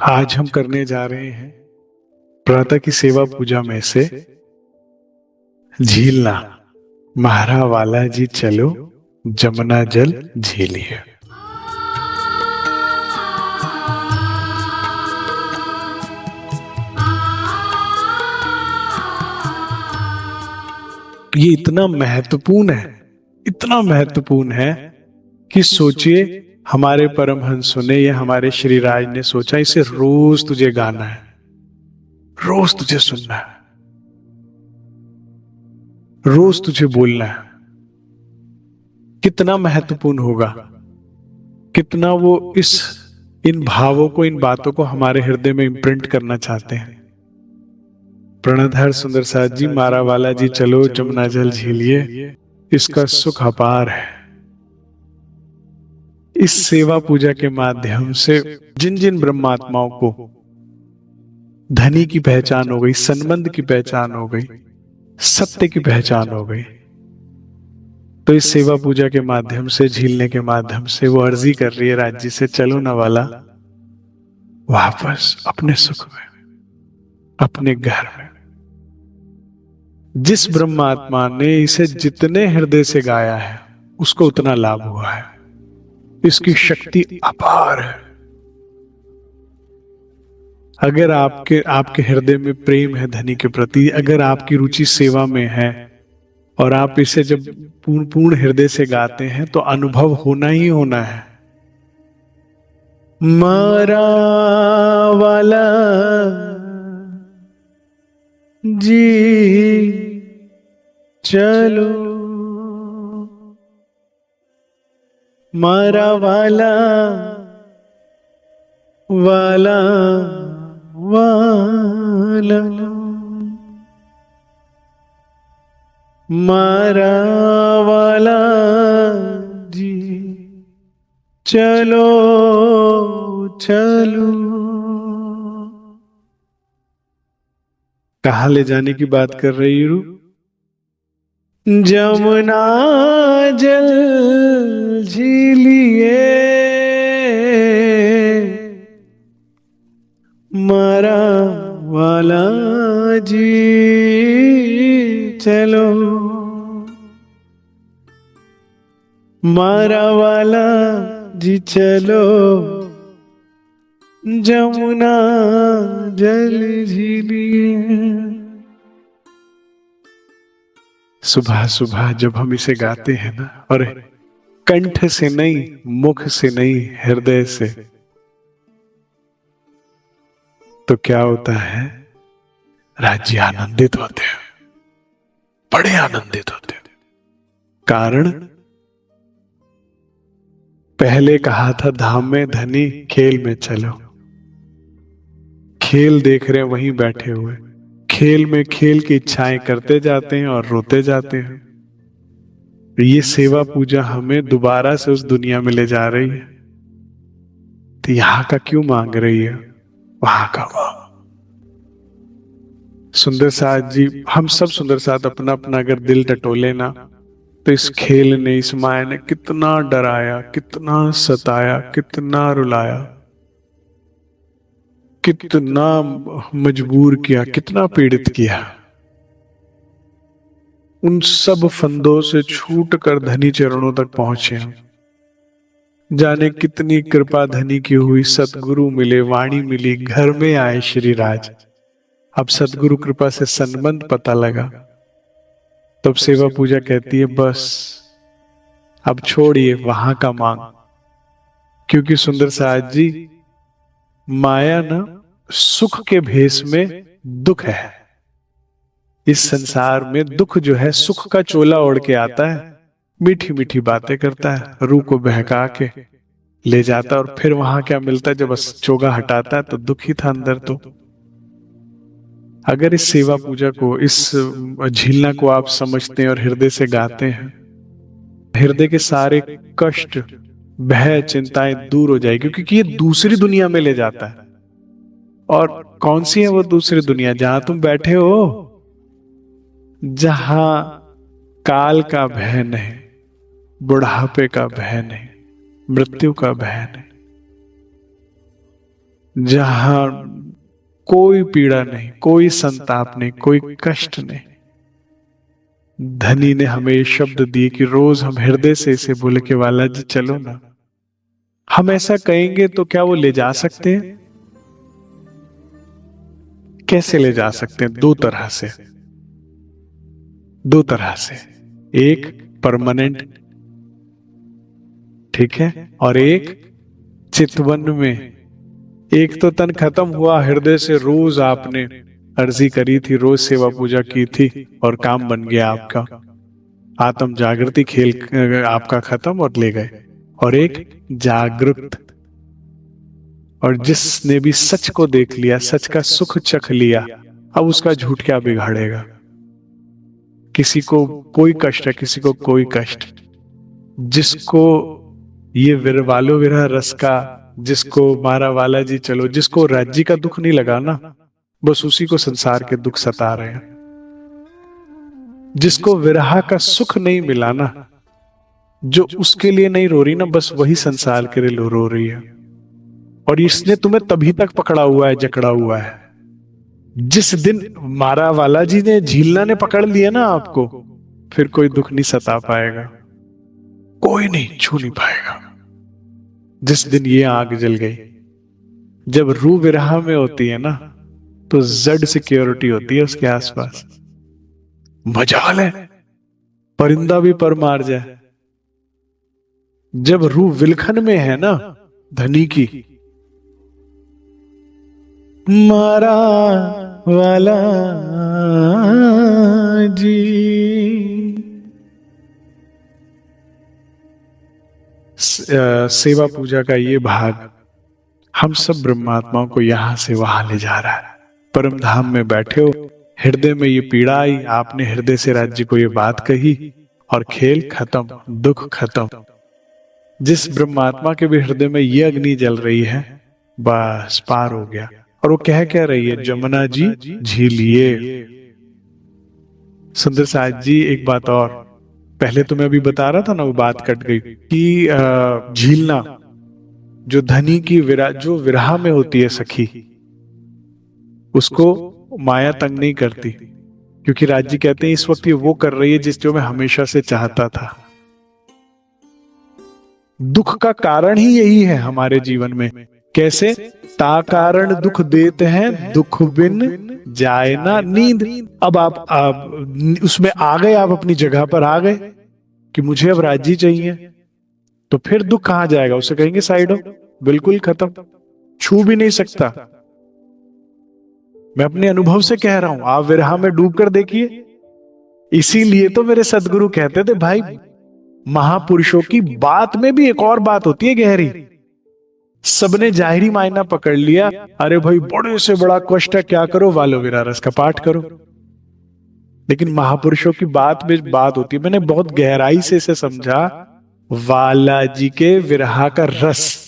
आज हम करने जा रहे हैं प्रातः की सेवा पूजा में से झीलना। म्हारा वाला जी चलो, जमुना जल झीलिए। ये इतना महत्वपूर्ण है, इतना महत्वपूर्ण है कि सोचिए, हमारे परमहंसों ने या हमारे श्री राज ने सोचा इसे रोज तुझे गाना है, रोज तुझे सुनना है, रोज तुझे बोलना है। कितना महत्वपूर्ण होगा, कितना वो इन भावों को, इन बातों को हमारे हृदय में इम्प्रिंट करना चाहते हैं। प्रणतहर सुंदर साथ जी, मारा वाला जी चलो, जमुना जल झीलिए, इसका सुख अपार है। इस सेवा पूजा के माध्यम से जिन जिन ब्रह्मात्माओं को धनी की पहचान हो गई, संबंध की पहचान हो गई, सत्य की पहचान हो गई, तो इस सेवा पूजा के माध्यम से, झीलने के माध्यम से वो अर्जी कर रही है राज्य से, चलो ना वाला वापस अपने सुख में, अपने घर में। जिस ब्रह्मात्मा ने इसे जितने हृदय से गाया है उसको उतना लाभ हुआ है। इसकी शक्ति अपार है। अगर आपके हृदय में प्रेम है धनी के प्रति, अगर आपकी रुचि सेवा में है और आप इसे जब पूर्ण हृदय से गाते हैं तो अनुभव होना ही होना है। मारा वाला जी चलो, मारा वाला वाला वाला, मारा वाला जी चलो चलो। कहाँ ले जाने की बात कर रही रू? जमुना जल झीलिए, मारा वाला जी चलो, मारा वाला जी चलो, जमुना जल झीलिए। सुबह सुबह जब हम इसे गाते हैं ना, और कंठ से नहीं, मुख से नहीं, हृदय से, तो क्या होता है? राज्य आनंदित होते हैं, बड़े आनंदित होते हैं। कारण पहले कहा था, धाम में धनी खेल में चलो। खेल देख रहे हैं वहीं बैठे हुए, खेल में खेल की इच्छाएं करते जाते हैं और रोते जाते हैं। ये सेवा पूजा हमें दोबारा से उस दुनिया में ले जा रही है। तो यहां का क्यों मांग रही है, वहां का मांग। सुंदर साथ जी, हम सब सुंदर साथ अपना अपना अगर दिल टटोले ना, तो इस खेल ने, इस माया ने कितना डराया, कितना सताया, कितना रुलाया, कितना मजबूर किया, कितना पीड़ित किया। उन सब फंदों से छूट कर धनी चरणों तक पहुंचे हम। जाने कितनी कृपा धनी की हुई, सतगुरु मिले, वाणी मिली, घर में आए श्री राज। अब सतगुरु कृपा से संबंध पता लगा, तब सेवा पूजा कहती है बस अब छोड़िए वहां का मांग। क्योंकि सुंदर साथ जी, माया ना सुख के भेष में दुख है। इस संसार में दुख जो है सुख का चोला ओढ़ के आता है, मीठी मीठी बातें करता है, रूह को बहका के ले जाता है, और फिर वहां क्या मिलता है? जब बस चोगा हटाता है तो दुख ही था अंदर। तो अगर इस सेवा पूजा को, इस झीलना को आप समझते हैं और हृदय से गाते हैं, हृदय के सारे कष्ट, भय, चिंताएं दूर हो जाएगी। क्योंकि ये दूसरी दुनिया में ले जाता है। और कौन सी है वो दूसरी दुनिया? जहां तुम बैठे हो, जहां काल का भय नहीं, बुढ़ापे का भय नहीं, मृत्यु का भय नहीं। जहां कोई पीड़ा नहीं, कोई संताप नहीं, कोई कष्ट नहीं। धनी ने हमें ये शब्द दिए कि रोज हम हृदय से इसे बोले कि वाला जी चलो ना। हम ऐसा कहेंगे तो क्या वो ले जा सकते हैं? कैसे ले जा सकते हैं? दो तरह से, दो तरह से। एक परमानेंट, ठीक है, और एक चितवन में। एक तो तन खत्म हुआ, हृदय से रोज आपने अर्जी करी थी, रोज सेवा पूजा की थी और काम बन गया आपका, आत्म जागृति खेल आपका खत्म और ले गए। और एक जागृत, और जिसने भी सच को देख लिया, सच का सुख चख लिया, अब उसका झूठ क्या बिगाड़ेगा? किसी को कोई कष्ट है, किसी को कोई कष्ट। जिसको ये विरवालो विरह रस का, जिसको मारा वाला जी चलो, जिसको राज्य का दुख नहीं लगा ना, बस उसी को संसार के दुख सता रहे हैं। जिसको विरह का सुख नहीं मिला ना, जो उसके लिए नहीं रो रही ना, बस वही संसार के लिए रो रही है। और इसने तुम्हें तभी तक पकड़ा हुआ है, जकड़ा हुआ है। जिस दिन मारा वाला जी ने, झीलना ने पकड़ लिया ना आपको, फिर कोई दुख नहीं सता पाएगा, कोई नहीं छू नहीं पाएगा। जिस दिन ये आग जल गई, जब रूह विरह में होती है ना, तो जड सिक्योरिटी होती है उसके आसपास। मजाल है, परिंदा भी पर मार जाए। जब रूह विलखन में है ना धनी की, मारा वाला जी, सेवा पूजा का ये भाग हम सब ब्रह्मात्माओं को यहां से वहां ले जा रहा है। परम धाम में बैठे हो, हृदय में ये पीड़ा आई, आपने हृदय से राज्य को ये बात कही और खेल खत्म, दुख खत्म। जिस ब्रह्मात्मा के भी हृदय में ये अग्नि जल रही है, बस पार हो गया। और वो कह रही है, जमुना जी झीलिए। सुंदर साज जी, एक बात और, पहले तो मैं अभी बता रहा था ना, वो बात कट गई कि झीलना, जो धनी की जो विरह में होती है सखी, उसको माया तंग नहीं करती, क्योंकि राज्य कहते हैं इस वक्त ये वो कर रही है जिस जो मैं हमेशा से चाहता था। दुख का कारण ही यही है हमारे जीवन में। कैसे? ता कारण दुख देते हैं, दुख बिन जाए ना नींद। अब आप उसमें आ गए, आप अपनी जगह पर आ गए कि मुझे अब राज्य चाहिए, तो फिर दुख कहां जाएगा? उसे कहेंगे साइड हो, बिल्कुल खत्म, छू भी नहीं सकता। मैं अपने अनुभव से कह रहा हूं, आप विरह में डूब कर देखिए। इसीलिए तो मेरे सदगुरु कहते थे, भाई महापुरुषों की बात में भी एक और बात होती है गहरी। सबने जाहिरी मायना पकड़ लिया, अरे भाई बड़े से बड़ा कष्ट है, क्या करो? वालो विरह रस का पाठ करो। लेकिन महापुरुषों की बात में बात होती है। मैंने बहुत गहराई से इसे समझा। वाला जी के विरह का रस,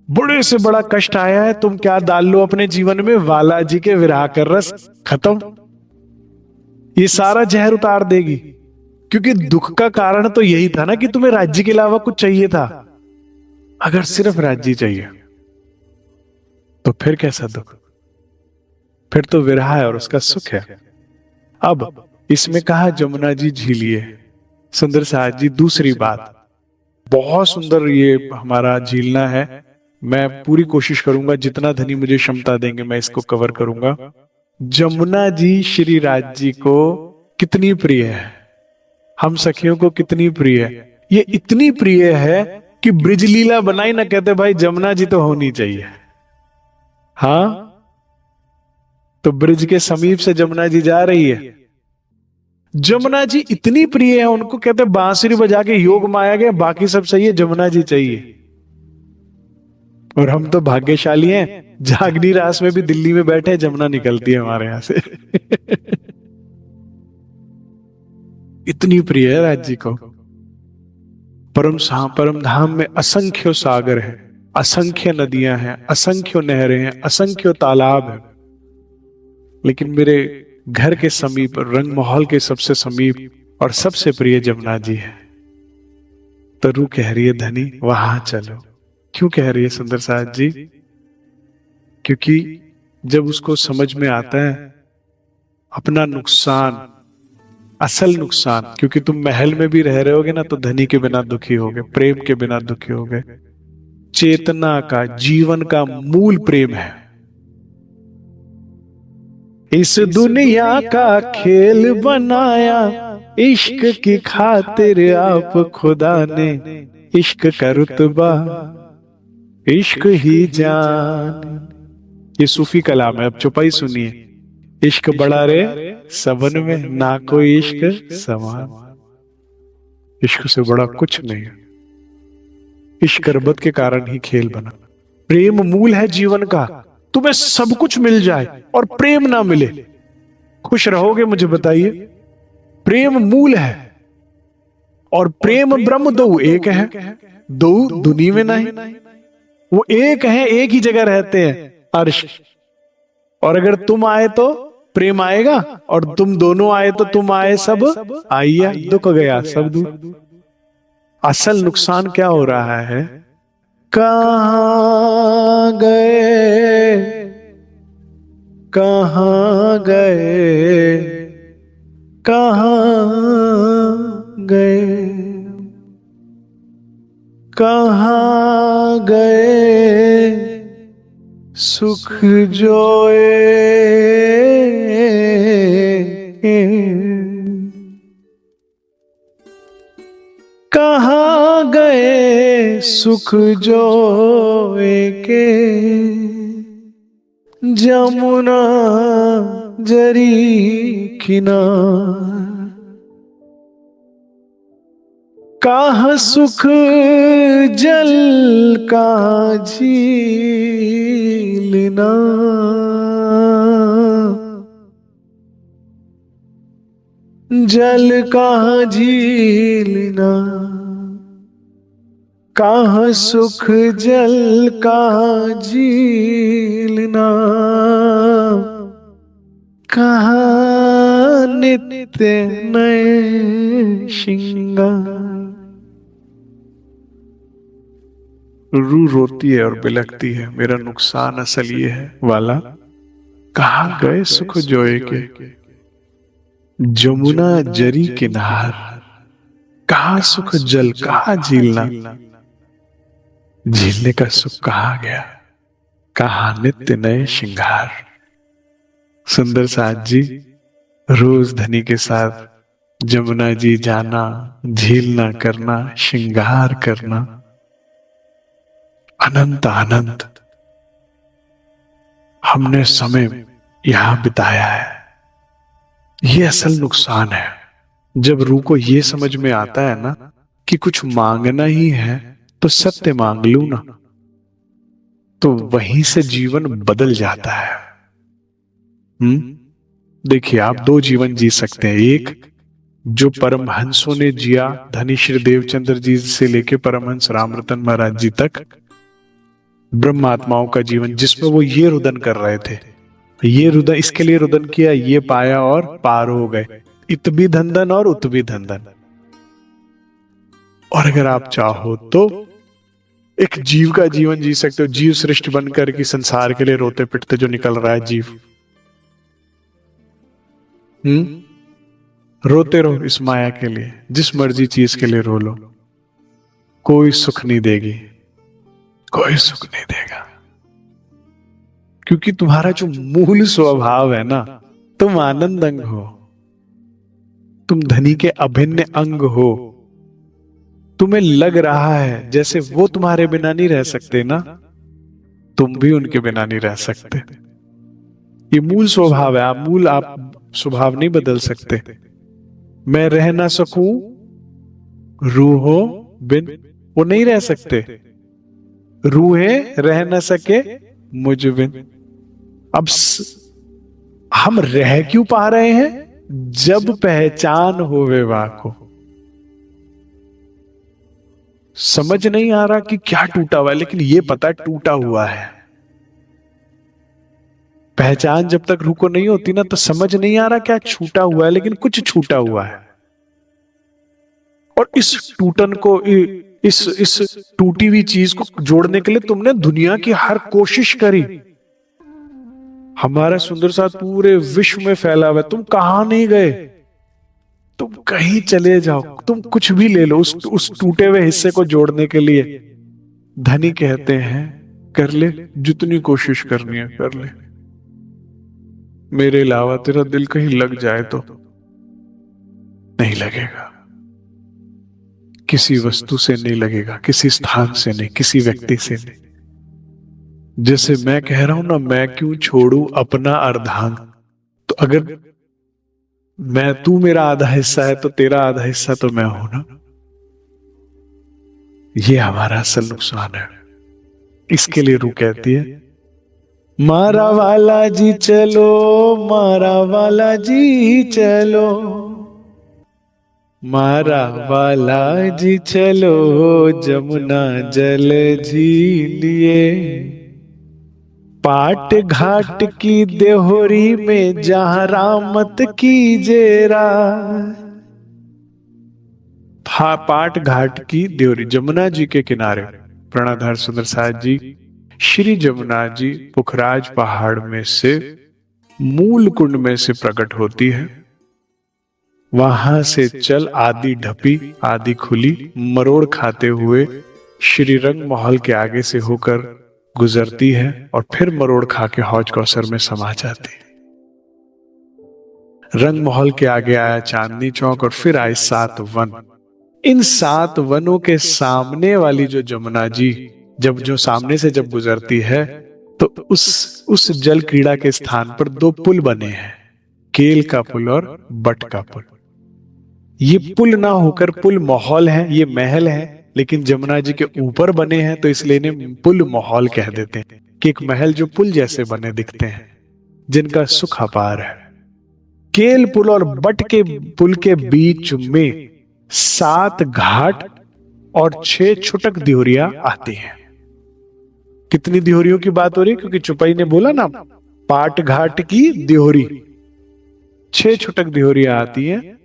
बड़े से बड़ा कष्ट आया है, तुम क्या डाल लो अपने जीवन में? वाला जी के विरह का रस, खत्म। ये सारा जहर उतार देगी। क्योंकि दुख का कारण तो यही था ना कि तुम्हें राज्य के अलावा कुछ चाहिए था। अगर सिर्फ राज्य चाहिए तो फिर कैसा दुख? फिर तो विरह है और उसका सुख है। अब इसमें कहा जमुना जी झीलिए। सुंदर साज जी, दूसरी बात, बहुत सुंदर ये हमारा झीलना है। मैं पूरी कोशिश करूंगा, जितना धनी मुझे क्षमता देंगे मैं इसको कवर करूंगा। जमुना जी श्री राज जी को कितनी प्रिय है, हम सखियों को कितनी प्रिय है। ये इतनी प्रिय है कि ब्रिजलीला बनाई ना, कहते भाई जमुना जी तो होनी चाहिए। हाँ, तो ब्रिज के समीप से जमुना जी जा रही है। जमुना जी इतनी प्रिय है उनको, कहते बांसुरी बजा के योग माया गया, बाकी सब सही है, जमुना जी चाहिए। और हम तो भाग्यशाली हैं, जागनी रास में भी दिल्ली में बैठे जमुना निकलती है हमारे यहां से। इतनी प्रिय है राज्य को। परम धाम में असंख्य सागर है, असंख्य नदियां हैं, असंख्य नहरें हैं, असंख्य तालाब हैं, लेकिन मेरे घर के समीप, रंग महल के सबसे समीप और सबसे प्रिय जमुना जी है। तो रूह कह रही है, धनी वहां चलो। क्यों कह रही है सुंदर साथ जी? क्योंकि जब उसको समझ में आता है अपना नुकसान, असल नुकसान, क्योंकि तुम महल में भी रह रहे होगे ना तो धनी के बिना दुखी होगे, प्रेम के बिना दुखी होगे। चेतना का, जीवन का मूल प्रेम है। इस दुनिया का खेल बनाया इश्क की खातिर आप खुदा ने, इश्क का रुतबा इश्क ही जान। ये सूफी कलाम है, अब चौपाई सुनिए। इश्क बड़ा रे सबन में, ना कोई इश्क समान। इश्क से बड़ा कुछ नहीं है। इश्क रबत के कारण ही खेल बना। प्रेम मूल है जीवन का। तुम्हें सब कुछ मिल जाए और प्रेम ना मिले, खुश रहोगे? मुझे बताइए। प्रेम मूल है और प्रेम ब्रह्म दो एक है, दो दुनिया में नहीं। वो एक है, एक ही जगह रहते हैं, अर्श। और अगर तुम आए तो प्रेम आएगा, और तुम दोनों आए तो तुम आए सब आइया, दुख गया सब दूर। असल नुकसान क्या हो रहा है? कहां गए, कहां गए, कहां गए, कहां गए सुख जोए, कहां गए सुख जोए के, जमुना जरी किनार। कहाँ सुख जल कहाँ झील ना, जल कहाँ झील ना, कहाँ सुख जल कहाँ झील ना, कहाँ नित्य नए श्रृंगार। रू रोती है और बिलखती है, मेरा नुकसान असल ये है वाला। कहाँ गए सुख जोए के, जमुना जरी किनार। कहाँ सुख जल कहाँ झीलना, झीलने का सुख कहाँ गया, कहाँ नित्य नए श्रृंगार। सुंदर साथ जी, रोज धनी के साथ जमुना जी जाना, झीलना करना, श्रृंगार करना, अनंत अनंत हमने समय यहां बिताया है। ये असल नुकसान है। जब रूह को ये समझ में आता है ना कि कुछ मांगना ही है तो सत्य मांग लू ना, तो वहीं से जीवन बदल जाता है। देखिए, आप दो जीवन जी सकते हैं। एक जो परमहंसों ने जिया, धनी श्री देवचंद्र जी से लेके परमहंस रामरतन महाराज जी तक, ब्रह्मात्माओं का जीवन, जिसमें वो ये रुदन कर रहे थे। ये रुदन इसके लिए रुदन किया, ये पाया और पार हो गए, इत भी धंधन और उत भी धंधन। और अगर आप चाहो तो एक जीव का जीवन जी सकते हो, जीव श्रेष्ठ बनकर के संसार के लिए रोते पिटते जो निकल रहा है जीव। रोते रहो इस माया के लिए, जिस मर्जी चीज के लिए रो लो, कोई सुख नहीं देगी, कोई सुख नहीं देगा। क्योंकि तुम्हारा जो मूल स्वभाव है ना, तुम आनंद अंग हो, तुम धनी के अभिन्न अंग हो। तुम्हें लग रहा है जैसे वो तुम्हारे बिना नहीं रह सकते ना, तुम भी उनके बिना नहीं रह सकते। ये मूल स्वभाव है। आप स्वभाव नहीं बदल सकते। मैं रह ना सकूं रूहो बिन, वो नहीं रह सकते। रूहें रह न सके मुझ बिन। अब हम रह क्यों पा रहे हैं? जब पहचान हो विवाह को। समझ नहीं आ रहा कि क्या टूटा हुआ है, लेकिन ये पता टूटा हुआ है। पहचान जब तक रूह को नहीं होती ना, तो समझ नहीं आ रहा क्या छूटा हुआ है, लेकिन कुछ छूटा हुआ है। और इस टूटन को, इस टूटी हुई चीज को जोड़ने के लिए तुमने दुनिया की हर कोशिश करी। हमारा सुंदर साथ पूरे विश्व में फैला हुआ है, तुम कहां नहीं गए? तुम कहीं चले जाओ, तुम कुछ भी ले लो उस टूटे हुए हिस्से को जोड़ने के लिए। धनी कहते हैं कर ले, जितनी कोशिश करनी है कर ले, मेरे अलावा तेरा दिल कहीं लग जाए तो नहीं लगेगा। किसी वस्तु से नहीं लगेगा, किसी स्थान से नहीं, किसी व्यक्ति से नहीं। जैसे मैं कह रहा हूं ना, मैं क्यों छोड़ू अपना अर्धांग। तो अगर तू मेरा आधा हिस्सा है तो तेरा आधा हिस्सा तो मैं हूं ना। ये हमारा असल नुकसान है। इसके लिए रूह कहती है, मारा वाला जी चलो, मारा वाला जी चलो, मारा वाला जी चलो, जमुना जल झीलिए, पाट घाट की देहोरी में जहां रामत की जेरा। पाट घाट की देहोरी, जमुना जी के किनारे प्राणाधार सुंदर साथ जी, श्री जमुना जी पुखराज पहाड़ में से मूल कुंड में से प्रकट होती है। वहां से चल आदि ढपी आदि खुली मरोड़ खाते हुए श्री रंग महल के आगे से होकर गुजरती है और फिर मरोड़ खा के हौज कौसर में समा जाती है। रंग महल के आगे आया चांदनी चौक और फिर आए 7 वन। इन 7 वनों के सामने वाली जो जमुना जी जो सामने से जब गुजरती है तो उस जल क्रीड़ा के स्थान पर 2 पुल बने हैं, केल का पुल और बट का पुल। ये पुल ना होकर पुल महल है, ये महल है, लेकिन जमुना जी के ऊपर बने हैं तो इसलिए इन्हें पुल महल कह देते हैं कि एक महल जो पुल जैसे बने दिखते हैं, जिनका सुख अपार है। केल पुल और बट के पुल के बीच में 7 घाट और 6 छुटक दिहोरियां आती हैं। कितनी दिहोरियों की बात हो रही है? क्योंकि चुपाई ने बोला ना, पाट घाट की दिहोरी, 6 छुटक दिहोरियां आती हैं।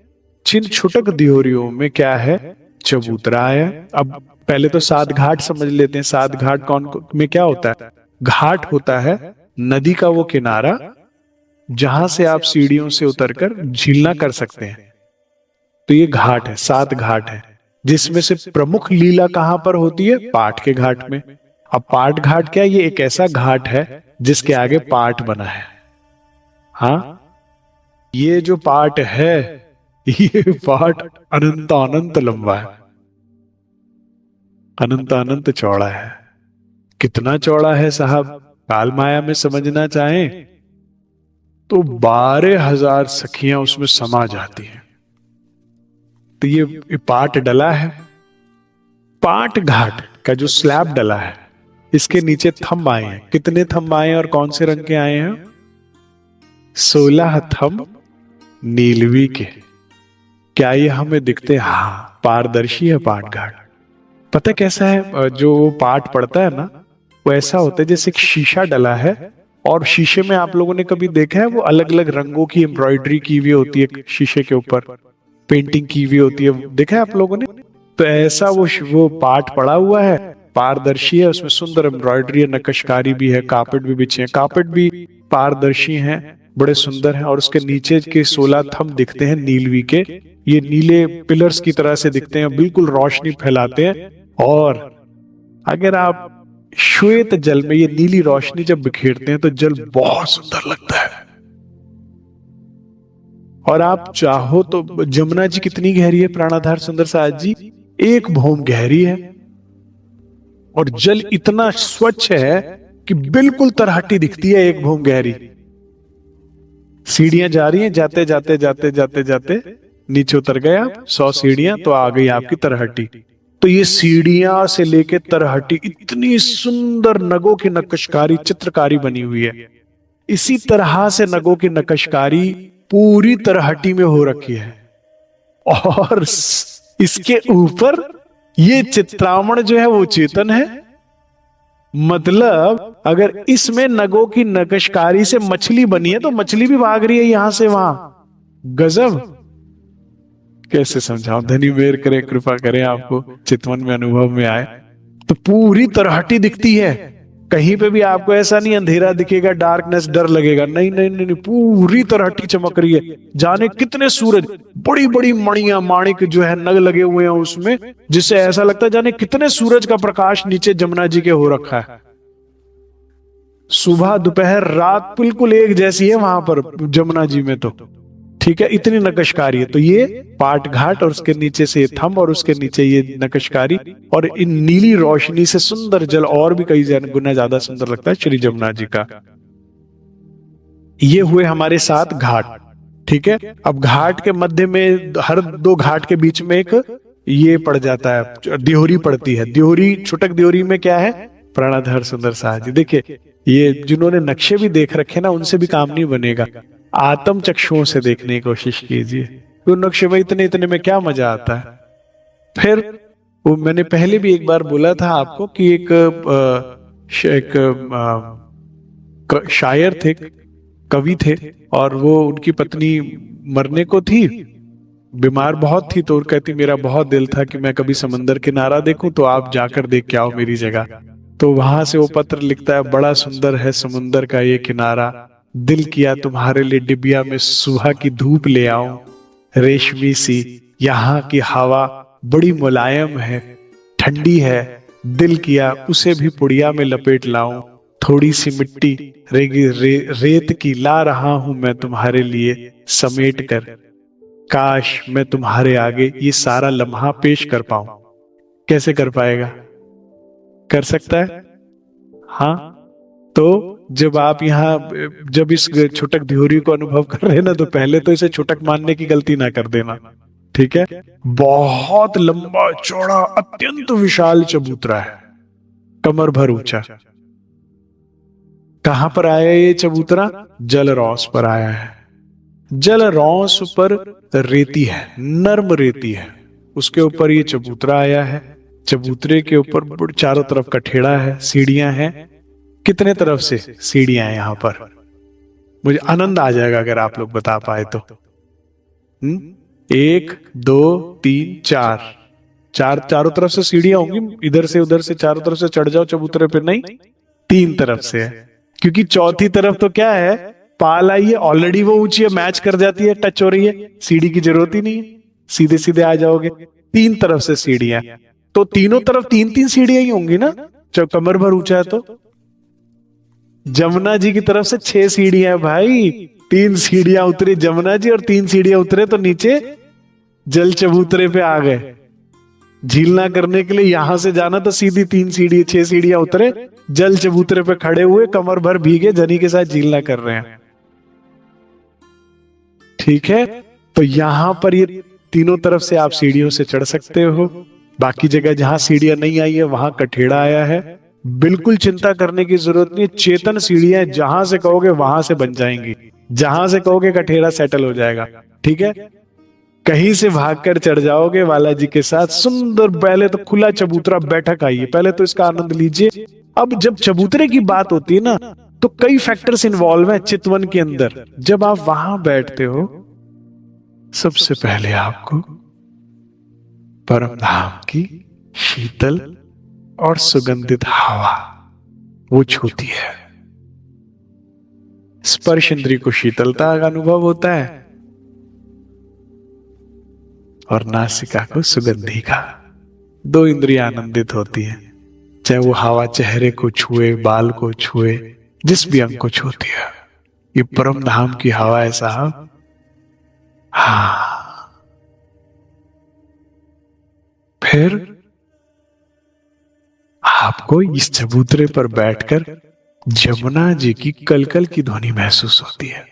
जिन छुटक दिहोरियों में क्या है? चबूतरा है। अब पहले तो 7 घाट समझ लेते हैं। 7 घाट कौन में क्या होता है? घाट होता है नदी का वो किनारा जहां से आप सीढ़ियों से उतरकर झीलना कर सकते हैं, तो ये घाट है, 7 घाट है, जिसमें से प्रमुख लीला कहां पर होती है? पाट के घाट में। अब पाट घाट क्या है? ये एक ऐसा घाट है जिसके आगे पाट बना है। हाँ, ये जो पाट है, ये पाट अनंत अनंत लंबा है, अनंत अनंत चौड़ा है। कितना चौड़ा है साहब? काल माया में समझना चाहें तो 12,000 सखियां उसमें समा जाती हैं। तो ये पाट डला है। पाट घाट का जो स्लैब डला है, इसके नीचे थंब आए हैं। कितने थंब आए हैं और कौन से रंग के आए हैं? 16 थंब नीलवी के। क्या ये हमें दिखते? हाँ, पारदर्शी है पाट घाट। पता कैसा है? जो पाट पड़ता है ना, वो ऐसा होता है जैसे एक शीशा डला है और शीशे में आप लोगों ने कभी देखा है वो अलग अलग रंगों की एम्ब्रॉयडरी की हुई होती है, शीशे के ऊपर पेंटिंग की हुई होती है, देखा है आप लोगों ने? तो ऐसा वो पाट पड़ा हुआ है, पारदर्शी है, उसमें सुंदर एम्ब्रॉयडरी है, नक्काशी भी है, कार्पेट भी बिछे हैं, कार्पेट भी पारदर्शी हैं, बड़े सुंदर हैं। और उसके नीचे के 16 थंब दिखते हैं नीलवी के। ये नीले पिलर्स की तरह से दिखते हैं, बिल्कुल रोशनी फैलाते हैं। और अगर आप श्वेत जल में ये नीली रोशनी जब बिखेरते हैं तो जल बहुत सुंदर लगता है। और आप चाहो तो जमुना जी कितनी गहरी है प्राणाधार सुंदर साथ जी? 1 भौम गहरी है। और जल इतना स्वच्छ है कि बिल्कुल तरहटी दिखती है 1 भौम गहरी। सीढ़ियां जा रही हैं, जाते जाते जाते जाते जाते नीचे उतर गए आप 100 सीढ़ियां, तो आ गई आपकी तरहटी। तो ये सीढ़ियां से लेके तरहटी इतनी सुंदर नगों की नक्काशी चित्रकारी बनी हुई है। इसी तरह से नगों की नक्काशी पूरी तरहटी में हो रखी है। और इसके ऊपर ये चित्रामण जो है वो चेतन है। मतलब अगर इसमें नगों की नक्काशी से मछली बनी है तो मछली भी भाग रही है यहां से वहां। गजब! कैसे समझाऊं, धनी मेहर करे, कृपा करे, आपको चितवन में अनुभव में आए। तो पूरी तरहटी दिखती है, कहीं पे भी आपको ऐसा नहीं अंधेरा दिखेगा, डार्कनेस डर लगेगा, नहीं नहीं नहीं, नहीं, पूरी तरहटी चमक रही है। जाने कितने सूरज, बड़ी बड़ी मणियां, माणिक जो है नग लगे हुए हैं उसमें, जिससे ऐसा लगता है जाने कितने सूरज का प्रकाश नीचे जमुना जी के हो रखा है। सुबह दोपहर रात बिल्कुल एक जैसी है वहां पर जमुना जी में, तो ठीक है, इतनी नकशकारी है। तो ये पाट घाट और उसके नीचे से ये थंब और उसके नीचे ये नकशकारी, और इन नीली रोशनी से सुंदर जल और भी कई गुना ज्यादा सुंदर लगता है श्री जमुना जी का। ये हुए हमारे 7 घाट, ठीक है। अब घाट के मध्य में, हर 2 घाट के बीच में एक ये पड़ जाता है, दिहोरी पड़ती है। दिहोरी, छुटक दिहोरी में क्या है, प्राणाधर सुंदर साज। देखिए, ये जिन्होंने नक्शे भी देख रखे ना, उनसे भी काम नहीं बनेगा, आत्म चक्षुओं से देखने की कोशिश कीजिए। तो नक्शे में इतने इतने में क्या मजा आता है। फिर वो मैंने पहले भी एक बार बोला था आपको कि एक शायर थे, कवि थे, और वो उनकी पत्नी मरने को थी, बीमार बहुत थी, तो वो कहती मेरा बहुत दिल था कि मैं कभी समंदर किनारा देखूं, तो आप जाकर देख के आओ मेरी जगह। तो वहां से वो पत्र लिखता है, बड़ा सुंदर है समुंदर का ये किनारा, दिल किया तुम्हारे लिए डिबिया में सुबह की धूप ले आऊं, रेशमी सी यहाँ की हवा बड़ी मुलायम है, ठंडी है, दिल किया उसे भी पुड़िया में लपेट लाऊं, थोड़ी सी मिट्टी रेत की ला रहा हूं मैं तुम्हारे लिए समेट कर, काश मैं तुम्हारे आगे ये सारा लम्हा पेश कर पाऊं। कैसे कर पाएगा, कर सकता है? हाँ। तो जब आप जब इस छुटक ध्योरी को अनुभव कर रहे हैं ना, तो पहले तो इसे छुटक मानने की गलती ना कर देना, ठीक है। बहुत लंबा चौड़ा अत्यंत विशाल चबूतरा है, कमर भर ऊंचा। कहां पर आया ये चबूतरा? जलरौस पर आया है। जलरौस पर रेती है, नर्म रेती है, उसके ऊपर ये चबूतरा आया है। चबूतरे के ऊपर चारों तरफ कठेड़ा है, सीढ़ियां हैं। कितने तरफ से सीढ़ियां हैं यहाँ पर? मुझे आनंद आ जाएगा अगर आप लोग बता पाए तो। 1 2 3 4, चारों तरफ से सीढ़ियां होंगी, इधर से उधर से चारों तरफ से चढ़ जाओ चबूतरे पे, नहीं 3 तरफ से है, क्योंकि चौथी तरफ तो क्या है, पाल आई है, ऑलरेडी वो ऊंची है, मैच कर जाती है, टच हो रही है, सीढ़ी की जरूरत ही नहीं है, सीधे सीधे आ जाओगे। 3 तरफ से सीढ़ियां, तो तीनों तरफ 3-3 सीढ़ियां ही होंगी ना, जब कमर भर ऊंचा है तो। जमुना जी की तरफ से 6 सीढ़ियां है भाई, 3 सीढ़ियां उतरे जमुना जी और 3 सीढ़ियां उतरे तो नीचे जल चबूतरे पे आ गए। झीलना करने के लिए यहां से जाना तो सीधी 6 सीढ़ियां उतरे, जल चबूतरे पे खड़े हुए, कमर भर भीगे, जनी के साथ झीलना कर रहे हैं, ठीक है। तो यहां पर ये तीनों तरफ से आप सीढ़ियों से चढ़ सकते हो। बाकी जगह जहां सीढ़ियां नहीं आई है वहां कठेड़ा आया है। बिल्कुल चिंता करने की जरूरत नहीं, चेतन सीढ़ियां जहां से कहोगे वहां से बन जाएंगी, जहां से कहोगे कठेड़ा सेटल हो जाएगा, ठीक है। कहीं से भागकर चढ़ जाओगे बालाजी के साथ, सुंदर। पहले तो खुला चबूतरा, बैठक आई है, पहले तो इसका आनंद लीजिए। अब जब चबूतरे की बात होती है ना, तो कई फैक्टर्स इन्वॉल्व हैं चितवन के अंदर। जब आप वहां बैठते हो, सबसे पहले आपको परम धाम की शीतल और सुगंधित हवा वो छूती है। स्पर्श इंद्रिय को शीतलता का अनुभव होता है और नासिका को सुगंधी का। 2 इंद्रियां आनंदित होती हैं, चाहे वो हवा चेहरे को छुए, बाल को छुए, जिस भी अंग को छूती है। ये परम धाम की हवा है साहब। हाँ, फिर आपको इस चबूतरे पर बैठकर जमुना जी की कलकल की ध्वनि महसूस होती है।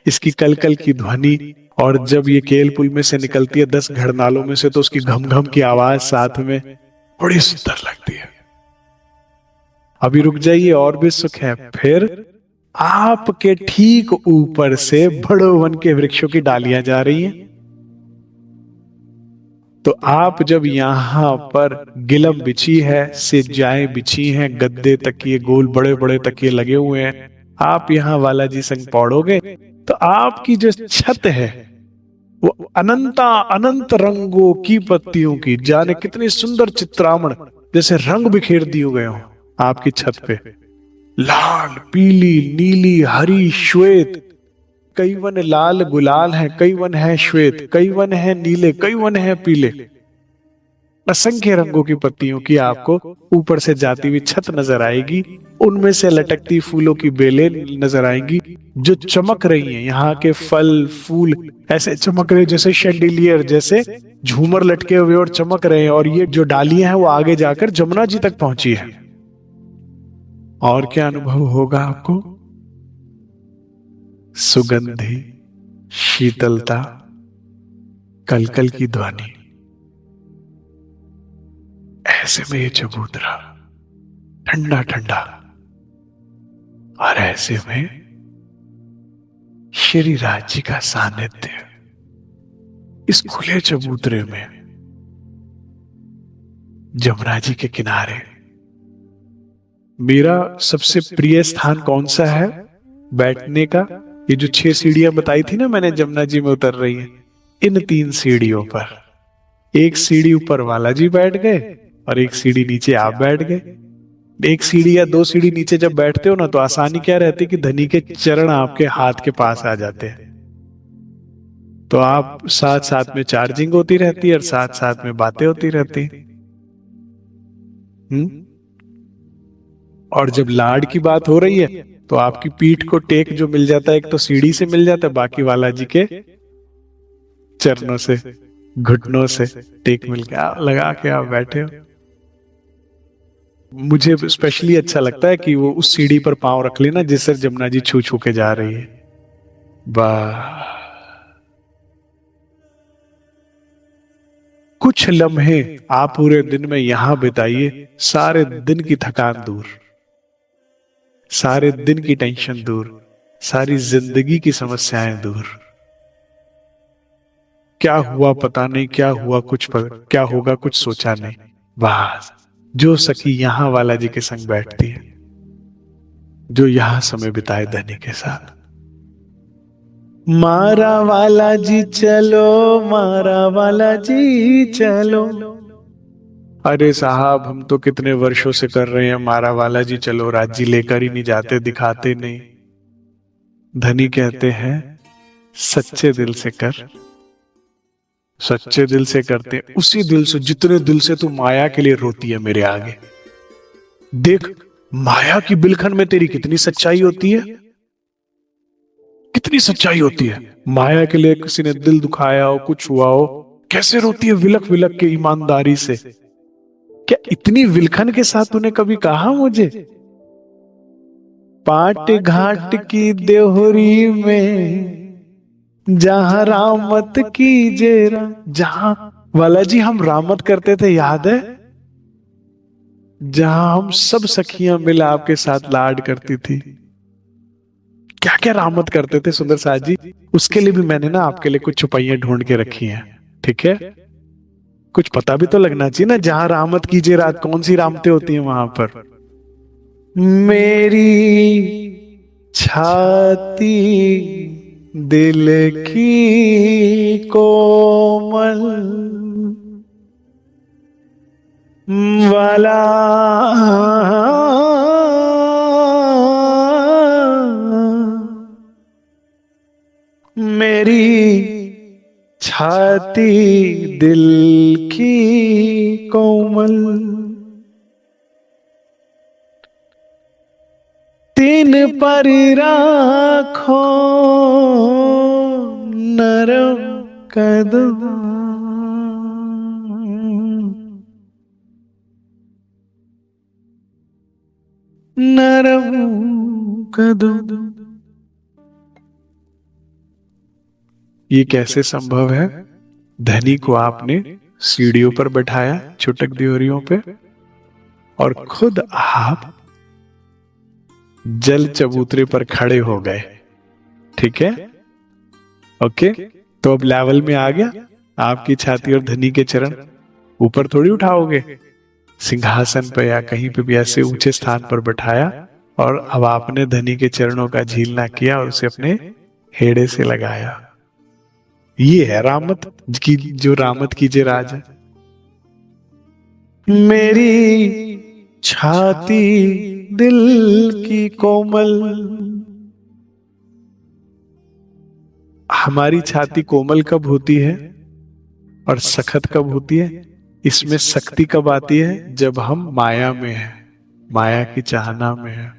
इसकी कलकल की ध्वनि, और जब ये केल पुल में से निकलती है 10 घड़नालों में से, तो उसकी घम घम की आवाज साथ में बड़ी सुंदर लगती है। अभी रुक जाइए, और भी सुख है। फिर आपके ठीक ऊपर से बड़ो वन के वृक्षों की डालियां जा रही हैं। तो आप जब यहां पर गिलम बिछी है, सिजाएं बिछी हैं, गद्दे तकिए, गोल बड़े बड़े तकिए लगे हुए हैं, आप यहां बालाजी संग पौड़ोगे तो आपकी जो छत है वो अनंता अनंत रंगों की पत्तियों की, जाने कितनी सुंदर चित्रामण, जैसे रंग बिखेर दिए गए हो आपकी छत पे। लाल, पीली, नीली, हरी, श्वेत। कई वन लाल गुलाल है, कई वन है श्वेत, कई वन है नीले, कई वन है पीले। असंख्य रंगों की पत्तियों की आपको ऊपर से जाती हुई छत नजर आएगी। उनमें से लटकती फूलों की बेलें नजर आएंगी जो चमक रही हैं। यहाँ के फल फूल ऐसे चमक रहे जैसे शैंडिलियर, जैसे झूमर लटके हुए और चमक रहे हैं। और ये जो डालियां हैं वो आगे जाकर जमुना जी तक पहुंची है। और क्या अनुभव होगा आपको? सुगंधी, शीतलता, कलकल की ध्वनि। ऐसे में ये चबूतरा ठंडा ठंडा, और ऐसे में श्री राज जी का सानिध्य इस खुले चबूतरे में, जमुना जी के किनारे। मेरा सबसे प्रिय स्थान कौन सा है बैठने का? ये जो 6 सीढ़ियां बताई थी ना मैंने, जमुना जी में उतर रही है, इन 3 सीढ़ियों पर। एक सीढ़ी ऊपर वाला जी बैठ गए और एक सीढ़ी नीचे आप बैठ गए। एक सीढ़ी या 2 सीढ़ी नीचे जब बैठते हो ना, तो आसानी क्या रहती कि धनी के चरण आपके हाथ के पास आ जाते हैं। तो आप साथ साथ में चार्जिंग होती रहती है और साथ साथ में बातें होती रहती। और जब लाड की बात हो रही है तो आपकी पीठ को टेक जो मिल जाता है, एक तो सीढ़ी से मिल जाता है, बाकी वाला जी के चरणों से, घुटनों से टेक मिल के लगा के आप बैठे हो। मुझे स्पेशली अच्छा लगता है कि वो उस सीढ़ी पर पांव रख लेना जिससे जमुना जी छू छू के जा रही है। वाह, कुछ लम्हे आप पूरे दिन में यहां बिताइए, सारे दिन की थकान दूर, सारे दिन की टेंशन दूर, सारी जिंदगी की समस्याएं दूर। क्या हुआ पता नहीं, क्या हुआ क्या होगा कुछ सोचा नहीं। बस जो सखी यहां वाला जी के संग बैठती है, जो यहां समय बिताए धनी के साथ। मारा वाला जी चलो, मारा वाला जी चलो। अरे साहब, हम तो कितने वर्षों से कर रहे हैं मारा वाला जी चलो, राज्य लेकर ही नहीं जाते, दिखाते नहीं। धनी कहते हैं सच्चे दिल से कर, सच्चे दिल से करते, उसी दिल से जितने दिल से तू माया के लिए रोती है मेरे आगे। देख, माया की बिलखन में तेरी कितनी सच्चाई होती है, कितनी सच्चाई होती है। माया के लिए किसी ने दिल दुखाया हो, कुछ हुआ हो, कैसे रोती है विलख विलख के ईमानदारी से। क्या इतनी विलखन के साथ तूने कभी कहा मुझे? पाट घाट की देहोरी में जहां रामत की जेरा, जहां वाला जी हम रामत करते थे, याद है? जहां हम सब सखियां मिल आपके साथ लाड करती थी। क्या क्या रामत करते थे सुंदर साथ जी। उसके लिए भी मैंने ना आपके लिए कुछ छुपाइयां ढूंढ के रखी हैं, ठीक है? कुछ पता भी तो लगना चाहिए ना, जहां रामत कीजिए रात, कौन सी रामतें होती हैं वहां पर। मेरी छाती दिल की कोमल वाला, मेरी छाती दिल की कोमल, तीन पर राखो नरम कदम, नरम कदम। ये कैसे संभव है? धनी को आपने सीढ़ियों पर बैठाया, छुटक दियोरियों पे, और खुद आप जल चबूतरे पर खड़े हो गए, ठीक है? ओके, तो अब लेवल में आ गया। आपकी छाती और धनी के चरण ऊपर थोड़ी उठाओगे, सिंहासन पर या कहीं पे भी ऐसे ऊंचे स्थान पर बैठाया, और अब आपने धनी के चरणों का झीलना किया और उसे अपने हेड़े से लगाया। ये है रामत की, जो रामत कीजिए राज है। मेरी छाती दिल की कोमल, हमारी छाती कोमल कब होती है और सखत कब होती है? इसमें शक्ति कब आती है? जब हम माया में हैं, माया की चाहना में है।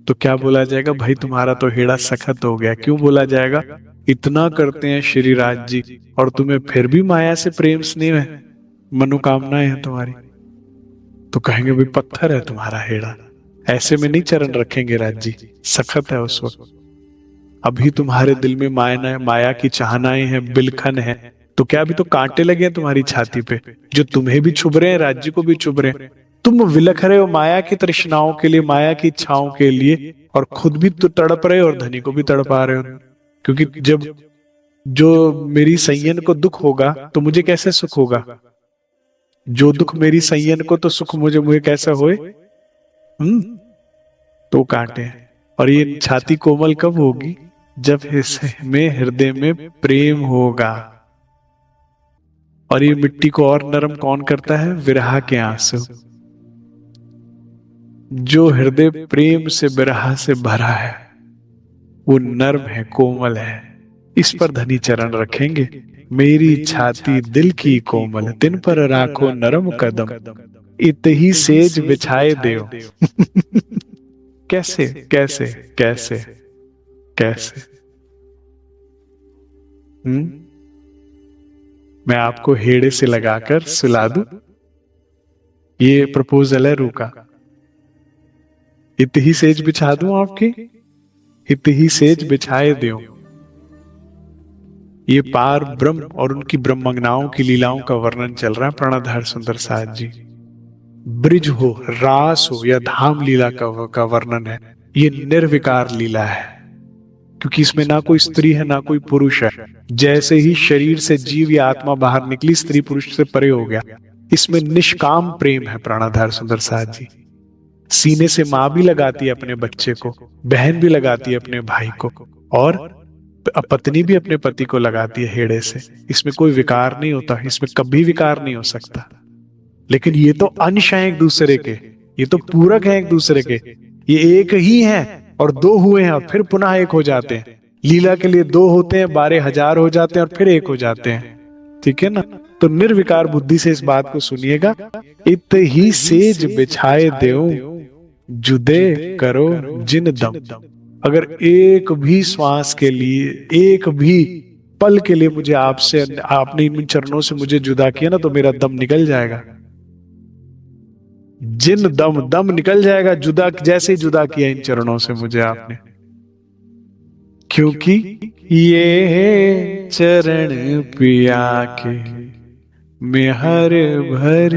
तो क्या बोला जाएगा? भाई तुम्हारा तो हेड़ा सखत हो गया। क्यों बोला जाएगा? इतना करते हैं श्री राज जी और तुम्हें फिर भी माया से प्रेम स्नेह है, मनोकामनाएं हैं तुम्हारी। तो कहेंगे भाई पत्थर है तुम्हारा हेड़ा, ऐसे में नहीं चरण रखेंगे राज जी, सखत है उस वक्त। अभी तुम्हारे दिल में माया की चाहनाएं हैं, बिलखन है। तो क्या अभी तो कांटे लगे हैं तुम्हारी छाती पे, जो तुम्हें भी चुभ रहे हैं, राज्य को भी चुभ रहे हैं। तुम विलख रहे हो माया की तृष्णाओं के लिए, माया की इच्छाओं के लिए, और खुद भी तो तड़प रहे हो और धनी को भी तड़पा रहे हो। क्योंकि जब जो मेरी संयन को दुख होगा तो मुझे कैसे सुख होगा? जो दुख मेरी संयन को तो सुख मुझे मुझे कैसा होए? तो कांटे हैं। और ये छाती कोमल कब होगी? जब में हृदय में प्रेम होगा। और ये मिट्टी को और नरम कौन करता है? विरह के आंसू। जो हृदय प्रेम से विरह से भरा है वो नर्म है, कोमल है। इस पर धनी चरण रखेंगे। मेरी छाती दिल की कोमल, तिन पर राखो नरम कदम, इत ही सेज बिछाए देओ। कैसे कैसे कैसे कैसे? मैं आपको हेड़े से लगाकर सुला दूं? ये प्रपोजल है रू का। इत ही सेज बिछा दूं आपकी, इत ही सेज बिछाए दो। ये पार ब्रह्म और उनकी ब्रह्मंगनाओं की लीलाओं का वर्णन चल रहा है प्राणाधार सुंदर साथ जी। ब्रिज हो, रास हो या धाम लीला का वर्णन है। ये निर्विकार लीला है, क्योंकि इसमें ना कोई स्त्री है ना कोई पुरुष है। जैसे ही शरीर से जीव या आत्मा बाहर निकली, स्त्री पुरुष से परे हो गया। इसमें निष्काम प्रेम है प्राणाधार सुंदर साथ जी। सीने से माँ भी लगाती है अपने बच्चे को, बहन भी लगाती है अपने भाई को, और पत्नी भी अपने पति को लगाती है हेड़े से। इसमें कोई विकार नहीं होता, इसमें कभी विकार नहीं हो सकता। लेकिन ये तो अंश है एक दूसरे के, ये तो पूरक है एक दूसरे के। ये एक ही है और दो हुए हैं और फिर पुनः एक हो जाते हैं। लीला के लिए दो होते हैं, 12,000 हो जाते हैं और फिर एक हो जाते हैं। ठीक है ना? तो निर्विकार बुद्धि से इस बात को सुनिएगा। इत ही सेज बिछाए देओ, जुदे करो जिन दम। अगर एक भी श्वास के लिए, एक भी पल के लिए मुझे आपसे, आपने इन चरणों से मुझे जुदा किया ना, तो मेरा दम निकल जाएगा। जिन दम, दम निकल जाएगा। जुदा, जैसे जुदा किया इन चरणों से मुझे आपने। क्योंकि ये चरण पिया के मैं हर भर,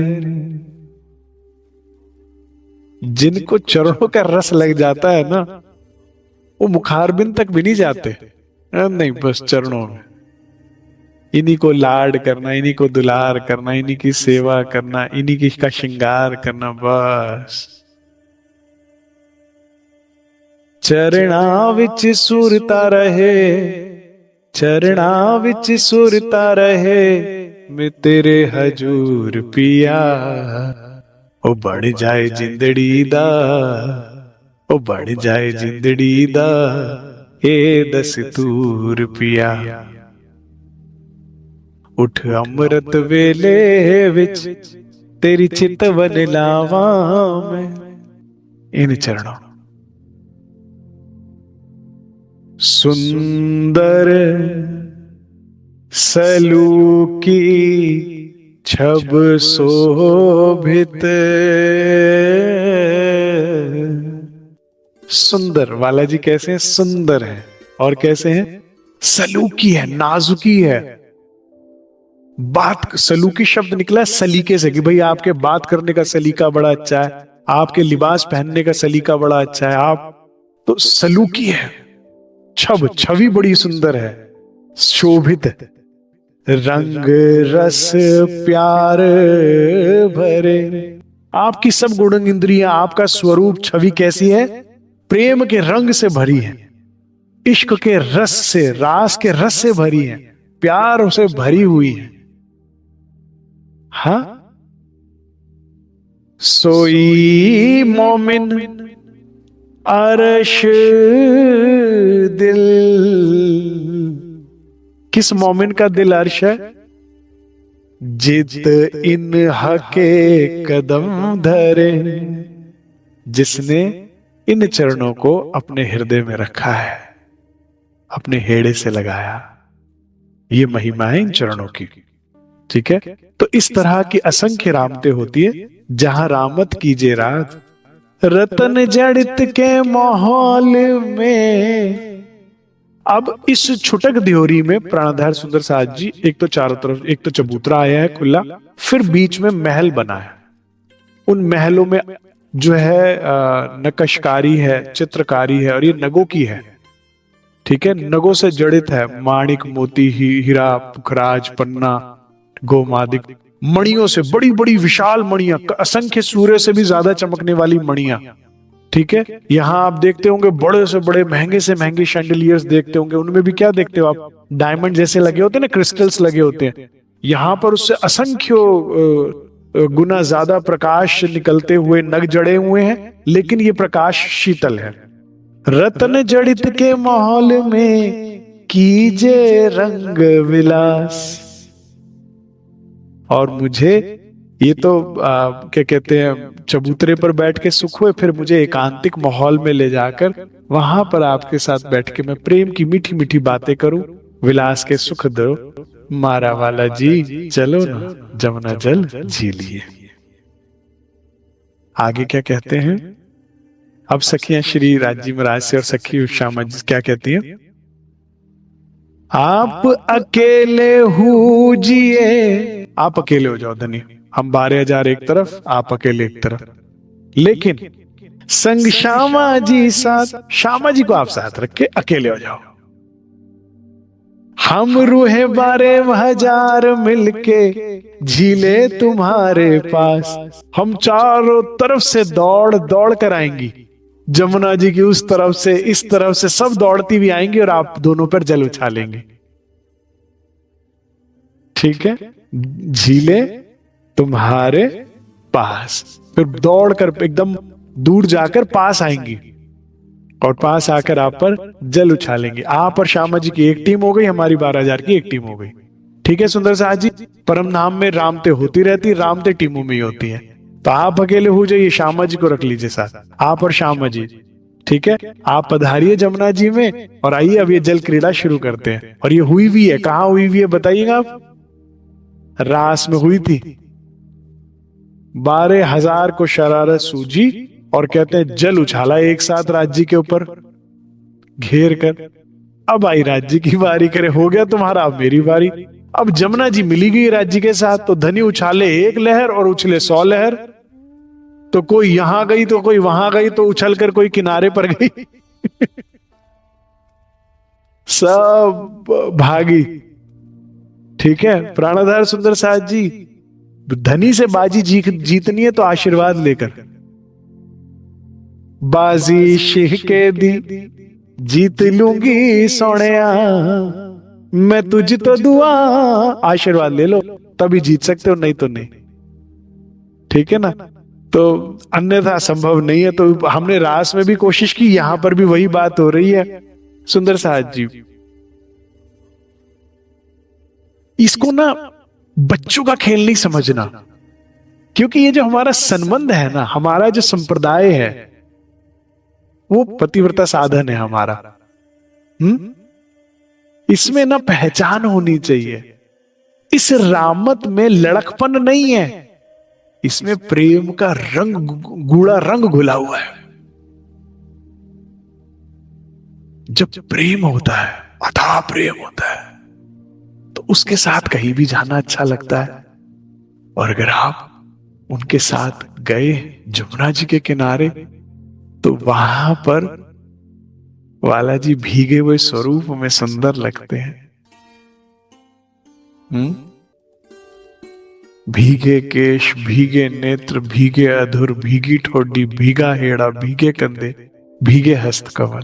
जिनको चरणों का रस लग जाता है ना, वो मुखारबिंद तक भी नहीं जाते। नहीं, बस चरणों में इन्हीं को लाड करना, इन्हीं को दुलार करना, इन्हीं की सेवा करना, इन्हीं की का श्रृंगार करना, बस। चरणा विच सुरता रहे, चरणा विच सुरता रहे, मैं तेरे हजूर पिया। ओ बढ़ जाए जिंदड़ी दा, ओ बढ़ जाए जिंदड़ी दा, ए दस्तूर पिया। उठ अमृत वेले विच तेरी चितवन लावा मैं। इन चरणों। सुंदर सलूकी छब शोभित, सुंदर वाला जी कैसे हैं? सुंदर है। और कैसे हैं? सलूकी है, नाजुकी है। बात, सलूकी शब्द निकला है सलीके से, कि भाई आपके बात करने का सलीका बड़ा अच्छा है, आपके लिबास पहनने का सलीका बड़ा अच्छा है, आप तो सलूकी है। छब, छवि बड़ी सुंदर है। शोभित, रंग रस प्यार भरे। आपकी सब गुण इंद्रियां, आपका स्वरूप, छवि कैसी है? प्रेम के रंग से भरी है, इश्क के रस से, रास के रस से भरी है। प्यार से भरी हुई है। हाँ, सोई मोमिन अरश दिल। किस मोमिन का दिल अर्श है? जित इन हके कदम धरे, जिसने इन चरणों को अपने हृदय में रखा है, अपने हेड़े से लगाया। ये महिमा है इन चरणों की। ठीक है, तो इस तरह की असंख्य रामतें होती है। जहां रामत कीजिए रात, रतन जड़ित के माहौल में। अब इस छुटक दियोरी में प्राणधार सुंदर साथ जी, एक तो चारों तरफ, एक तो चबूतरा आया है खुला, फिर बीच में महल बना है। उन महलों में जो है नक्काशकारी है, चित्रकारी है, और ये नगों की है। ठीक है, नगों से जड़ित है। माणिक, मोती, हीरा, पुखराज, पन्ना, गोमादिक, मणियों से, बड़ी बड़ी विशाल मणियां, असंख्य सूर्य से भी ज्यादा चमकने वाली मणियां। ठीक है, यहां आप देखते होंगे बड़े से बड़े, महंगे से महंगे शैंडलियर्स देखते होंगे। उनमें भी क्या देखते हो आप? डायमंड जैसे लगे होते हैं ना, क्रिस्टल्स लगे होते हैं। यहां पर उससे असंख्य गुना ज्यादा प्रकाश निकलते हुए नग जड़े हुए हैं, लेकिन ये प्रकाश शीतल है। रत्न जड़ित के माहौल में कीजे रंग विलास। और मुझे ये तो क्या कहते हैं, चबूतरे पर बैठ के सुख हुए, फिर मुझे एकांतिक माहौल में ले जाकर वहां पर आपके साथ बैठ के मैं प्रेम की मीठी मीठी बातें करूं, विलास के सुख दो मारा वाला जी, चलो ना जमुना जल झीलिए। आगे क्या कहते हैं? अब सखियां श्री राजी महाराज से और सखी श्यामा जी क्या कहती हैं? आप अकेले हुजिए, आप अकेले हो जाओ धनी, हम 12,000 एक तरफ, आप अकेले एक तरफ, लेकिन संग श्यामा जी साथ, श्यामा जी को आप साथ रख के अकेले हो जाओ। हम रूहे 12,000 मिलके झीले तुम्हारे पास। हम चारों तरफ से दौड़ दौड़ कर आएंगी, जमुना जी की उस तरफ से इस तरफ से सब दौड़ती भी आएंगी, और आप दोनों पर जल उछालेंगे। ठीक है, झीले तुम्हारे पास, फिर दौड़कर एकदम दूर जाकर पास आएंगी, और पास आकर आप पर जल उछालेंगे। आप और श्यामा जी की एक टीम हो गई, हमारी 12,000 की एक टीम हो गई। ठीक है सुंदर साहब जी, परम धाम में रामते होती रहती, रामते टीमों में ही होती है। तो आप अकेले हो जाइए, श्यामा जी को रख लीजिए साथ, आप और श्यामा जी। ठीक है, आप पधारिए जमुना जी में, और आइए अब ये जल क्रीड़ा शुरू करते हैं। और ये हुई भी है, कहाँ हुई भी है बताइएगा आप? रास में हुई थी। 12,000 को शरारत सूझी, और कहते हैं जल उछाला एक साथ राज्य के ऊपर घेर कर। अब आई राज्य की बारी, करे हो गया तुम्हारा, अब मेरी बारी। अब जमुना जी मिली गई राज्य के साथ, तो धनी उछाले एक लहर और उछले 100 लहर। तो कोई यहां गई तो कोई वहां गई, तो उछल कर कोई किनारे पर गई सब भागी। ठीक है, प्राणधार सुंदर साथ जी, धनी से बाजी जीतनी है तो आशीर्वाद लेकर। बाजी शिह के दी जीत लूंगी सोनिया, मैं तुझ तो दुआ, आशीर्वाद ले लो तभी जीत सकते हो, नहीं तो नहीं। ठीक है ना, तो अन्यथा संभव नहीं है। तो हमने रास में भी कोशिश की, यहां पर भी वही बात हो रही है सुंदर साहब जी। इसको ना बच्चों का खेल नहीं समझना, क्योंकि ये जो हमारा संबंध है ना, हमारा जो संप्रदाय है, वो पतिव्रता साधन है हमारा। इसमें ना पहचान होनी चाहिए। इस रामत में लड़कपन नहीं है, इसमें प्रेम का रंग, गूढ़ा रंग घुला हुआ है। जब प्रेम होता है, अथाह प्रेम होता है, तो उसके साथ कहीं भी जाना अच्छा लगता है। और अगर आप उनके साथ गए जमुना जी के किनारे, तो वहां पर वाला जी भीगे हुए स्वरूप में सुंदर लगते हैं। भीगे केश, भीगे नेत्र, भीगे अधुर, भीगी ठोडी, भीगा हेड़ा, भीगे कंधे, भीगे हस्त कमल।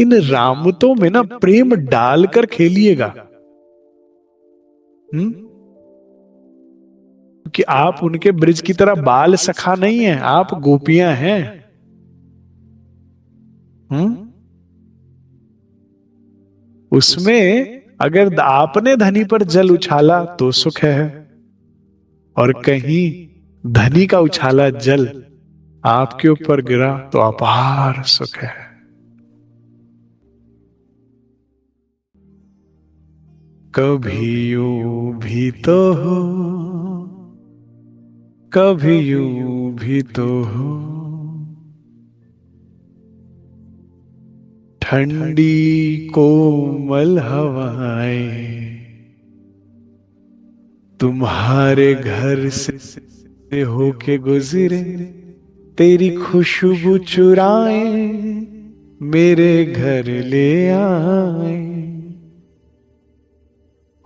इन रामतों में ना प्रेम डालकर खेलिएगा। कि आप उनके ब्रिज की तरह बाल सखा नहीं है, आप गोपियां हैं। उसमें अगर आपने धनी पर जल उछाला तो सुख है, और कहीं धनी का उछाला जल आपके ऊपर गिरा तो अपार सुख है। कभी यूं भी तो हो, कभी यूं भी तो हो, ठंडी कोमल हवाएं तुम्हारे घर से होके गुजरे, तेरी खुशबू चुराए मेरे घर ले आए।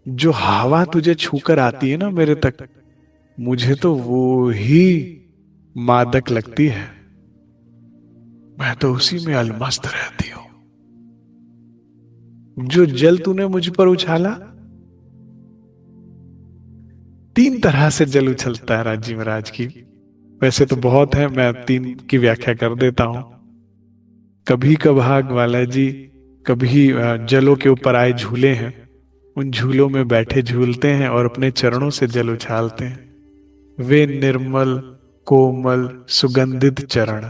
जो हवा तुझे छूकर आती है ना मेरे तक, मुझे तो वो ही मादक लगती है। मैं तो उसी में अलमस्त रहती हूं। जो जल तूने मुझ पर उछाला, तीन तरह से जल उछलता है राजी महाराज की। वैसे तो बहुत है, मैं तीन की व्याख्या कर देता हूं। कभी कभाग वाला जी, कभी जलों के ऊपर आए झूले हैं, उन झूलों में बैठे झूलते हैं और अपने चरणों से जल उछालते हैं। वे निर्मल कोमल सुगंधित चरण,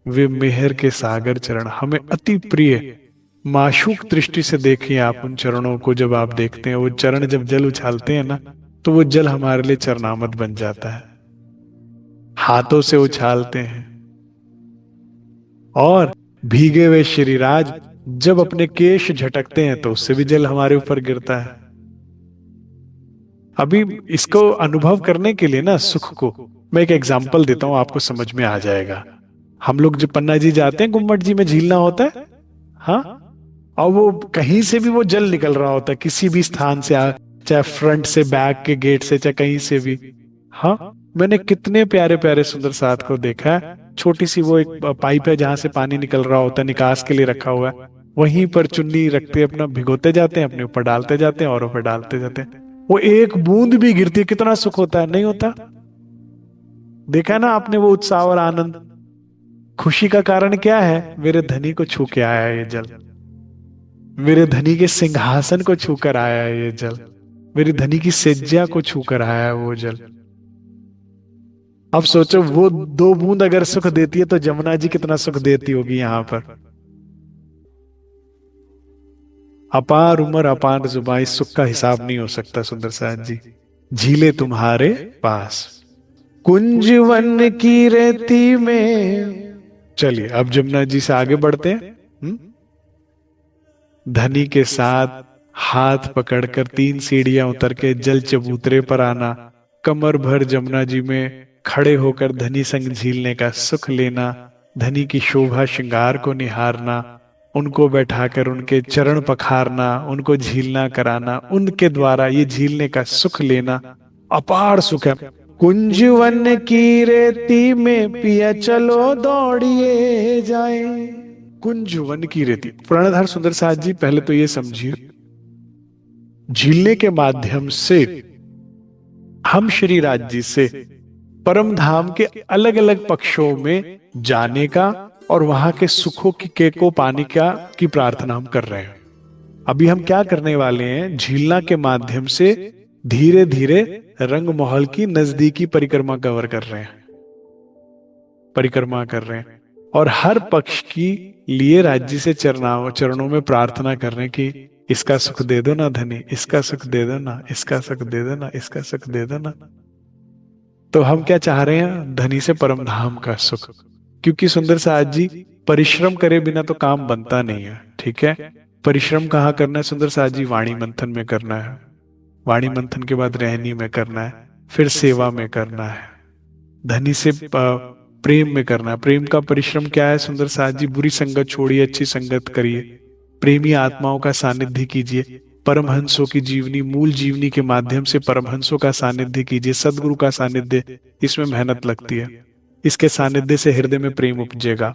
वे मेहर के सागर चरण हमें अति प्रिय। माशूक दृष्टि से देखिए आप उन चरणों को। जब आप देखते हैं वो चरण जब जल उछालते हैं ना, तो वो जल हमारे लिए चरणामत बन जाता है। हाथों से उछालते हैं, और भीगे हुए श्रीराज जब अपने केश झटकते हैं तो उससे भी जल हमारे ऊपर गिरता है। अभी इसको अनुभव करने के लिए ना, सुख को मैं एक एग्जाम्पल देता हूं, आपको समझ में आ जाएगा। हम लोग जब पन्ना जी जाते हैं, गुम्मट जी में झीलना होता है, हाँ, और वो कहीं से भी वो जल निकल रहा होता है, किसी भी स्थान से, चाहे फ्रंट से, बैक के गेट से, चाहे कहीं से भी। हाँ, मैंने कितने प्यारे प्यारे सुंदर साथ को देखा है। छोटी सी वो एक पाइप है जहां से पानी निकल रहा होता है, निकास के लिए रखा हुआ है, वहीं पर चुन्नी रखते अपना भिगोते जाते हैं, अपने ऊपर डालते जाते हैं और ऊपर डालते जाते हैं। वो एक बूंद भी गिरती है, कितना सुख होता है, नहीं होता? देखा ना आपने वो उत्साह और आनंद। खुशी का कारण क्या है? मेरे धनी को छू के आया ये जल, मेरे धनी के सिंहासन को छूकर आया है ये जल, मेरी धनी की सेज्या को छूकर आया है वो जल। अब सोचो वो दो बूंद अगर सुख देती है तो जमुना जी कितना सुख देती होगी यहां पर। अपार उम्र अपार जुबाई, सुख का हिसाब नहीं हो सकता सुंदर साथ जी। झीले तुम्हारे पास कुंज वन की रेती में। चलिए अब जमुना जी से आगे बढ़ते हैं। धनी के साथ हाथ पकड़कर 3 सीढ़ियां उतर के जल चबूतरे पर आना, कमर भर जमुना जी में खड़े होकर धनी संग झीलने का सुख लेना, धनी की शोभा श्रृंगार को निहारना, उनको बैठाकर उनके चरण पखारना, उनको झीलना कराना, उनके द्वारा ये झीलने का सुख लेना अपार सुख है। कुंज वन की रेती में पिया चलो दौड़िए जाए। कुंज वन की रेती, प्राणधार सुंदर साथ जी, पहले तो ये समझिए, झीलने के माध्यम से हम श्री राज जी से परम धाम के अलग अलग पक्षों में जाने का और वहां के सुखों को पाने की प्रार्थना हम कर रहे हैं। अभी हम क्या करने वाले हैं? झीलना के माध्यम से धीरे धीरे रंग महल की नजदीकी परिक्रमा कवर कर रहे हैं, परिक्रमा कर रहे हैं, और हर पक्ष की लिए राज्य से चरणों में प्रार्थना कर रहे हैं कि इसका सुख दे दो ना धनी, इसका सुख दे दो ना, इसका सुख दे दो ना, इसका सुख दे दो ना। तो हम क्या चाह रहे हैं? धनी से परम धाम का सुख। क्योंकि सुंदर साथ जी, परिश्रम करे बिना तो काम बनता नहीं है, ठीक है? परिश्रम कहाँ करना है सुंदर साथ जी? वाणी मंथन में करना है, वाणी मंथन के बाद रहनी में करना है, फिर सेवा में करना है, धनी से प्रेम में करना है। प्रेम का परिश्रम क्या है सुंदर साथ जी? बुरी संगत छोड़िए, अच्छी संगत करिए, प्रेमी आत्माओं का सानिध्य कीजिए, परमहंसों की जीवनी, मूल जीवनी के माध्यम से परमहंसों का सानिध्य कीजिए, सदगुरु का सानिध्य, इसमें मेहनत लगती है, इसके सानिध्य से हृदय में प्रेम उपजेगा।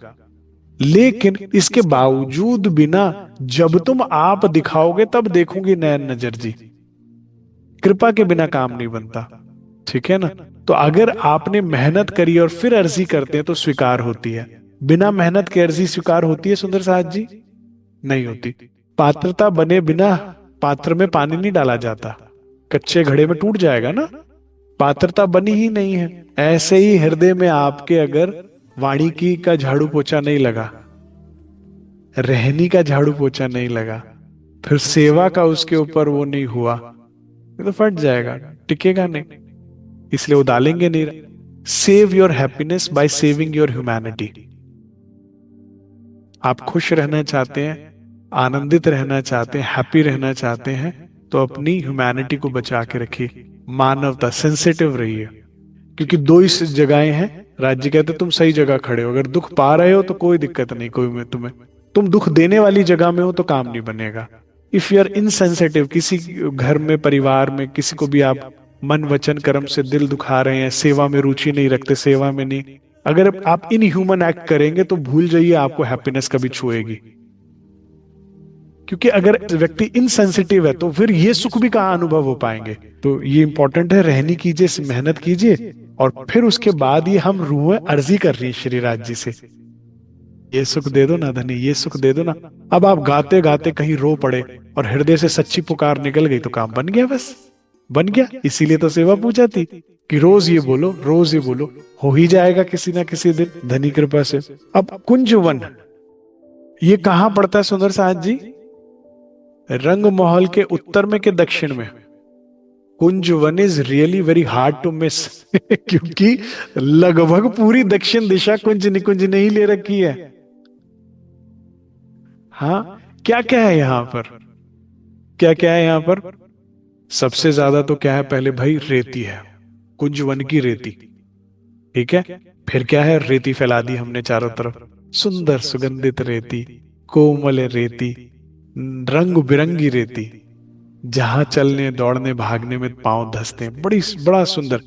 लेकिन इसके बावजूद भी ना, जब तुम आप दिखाओगे तब देखूंगी नयन नजर जी। कृपा के बिना काम नहीं बनता, ठीक है ना। तो अगर आपने मेहनत करी और फिर अर्जी करते हैं तो स्वीकार होती है। बिना मेहनत के अर्जी स्वीकार होती है सुंदर साहब जी? नहीं होती। पात्रता बने बिना पात्र में पानी नहीं डाला जाता, कच्चे घड़े में टूट जाएगा ना। पात्रता बनी ही नहीं है। ऐसे ही हृदय में आपके अगर वाणी की का झाड़ू पोछा नहीं लगा, रहनी का झाड़ू पोछा नहीं लगा, फिर सेवा का उसके ऊपर वो नहीं हुआ, ये तो फट जाएगा, टिकेगा नहीं। इसलिए वो डालेंगे नहीं। Save your happiness bye saving your humanity. आप खुश रहना चाहते हैं, आनंदित रहना चाहते हैं, हैप्पी रहना चाहते हैं, तो अपनी ह्यूमैनिटी को बचा के रखिए। मानवता, सेंसिटिव रहिए। क्योंकि दो ही जगहें हैं। राज्य कहते तुम सही जगह खड़े हो, अगर दुख पा रहे हो तो कोई दिक्कत नहीं, कोई में तुम्हें, तुम दुख देने वाली जगह में हो तो काम नहीं बनेगा। इफ यू आर इनसेंसिटिव, किसी घर में परिवार में किसी को भी आप मन वचन कर्म से दिल दुखा रहे हैं, सेवा में रुचि नहीं रखते, सेवा में नहीं, अगर आप इन ह्यूमन एक्ट करेंगे तो भूल जाइए आपको हैप्पीनेस कभी छुएगी। क्योंकि अगर व्यक्ति इनसेंसिटिव है तो फिर ये सुख भी कहाँ अनुभव हो पाएंगे। तो ये इंपॉर्टेंट है, रहनी कीजिए, मेहनत कीजिए, और फिर उसके बाद ये हम रूहें अर्जी कर रही है श्री राज जी से, ये सुख दे दो ना धनी, ये सुख दे दो ना। अब आप गाते गाते कहीं रो पड़े और हृदय से सच्ची पुकार निकल गई तो काम बन गया, बस बन गया। इसीलिए तो सेवा पूजा थी कि रोज ये बोलो, रोज ये बोलो, हो ही जाएगा किसी ना किसी दिन धनी कृपा से। अब कुंजवन ये कहां पड़ता है सुंदर साहब जी? रंग महल के उत्तर में के दक्षिण में? कुंज वन is really very hard to miss क्योंकि लगभग पूरी दक्षिण दिशा कुंज निकुंज ने ही ले रखी है। हाँ, क्या क्या है यहां पर, क्या क्या है यहां पर? सबसे ज्यादा तो क्या है, पहले भाई रेती है, कुंज वन की रेती, ठीक है। फिर क्या है, रेती फैला दी हमने चारों तरफ, सुंदर सुगंधित रेती, कोमल रेती, रंग बिरंगी रेती, जहां चलने दौड़ने भागने में पांव धंसते हैं, बड़ा सुंदर।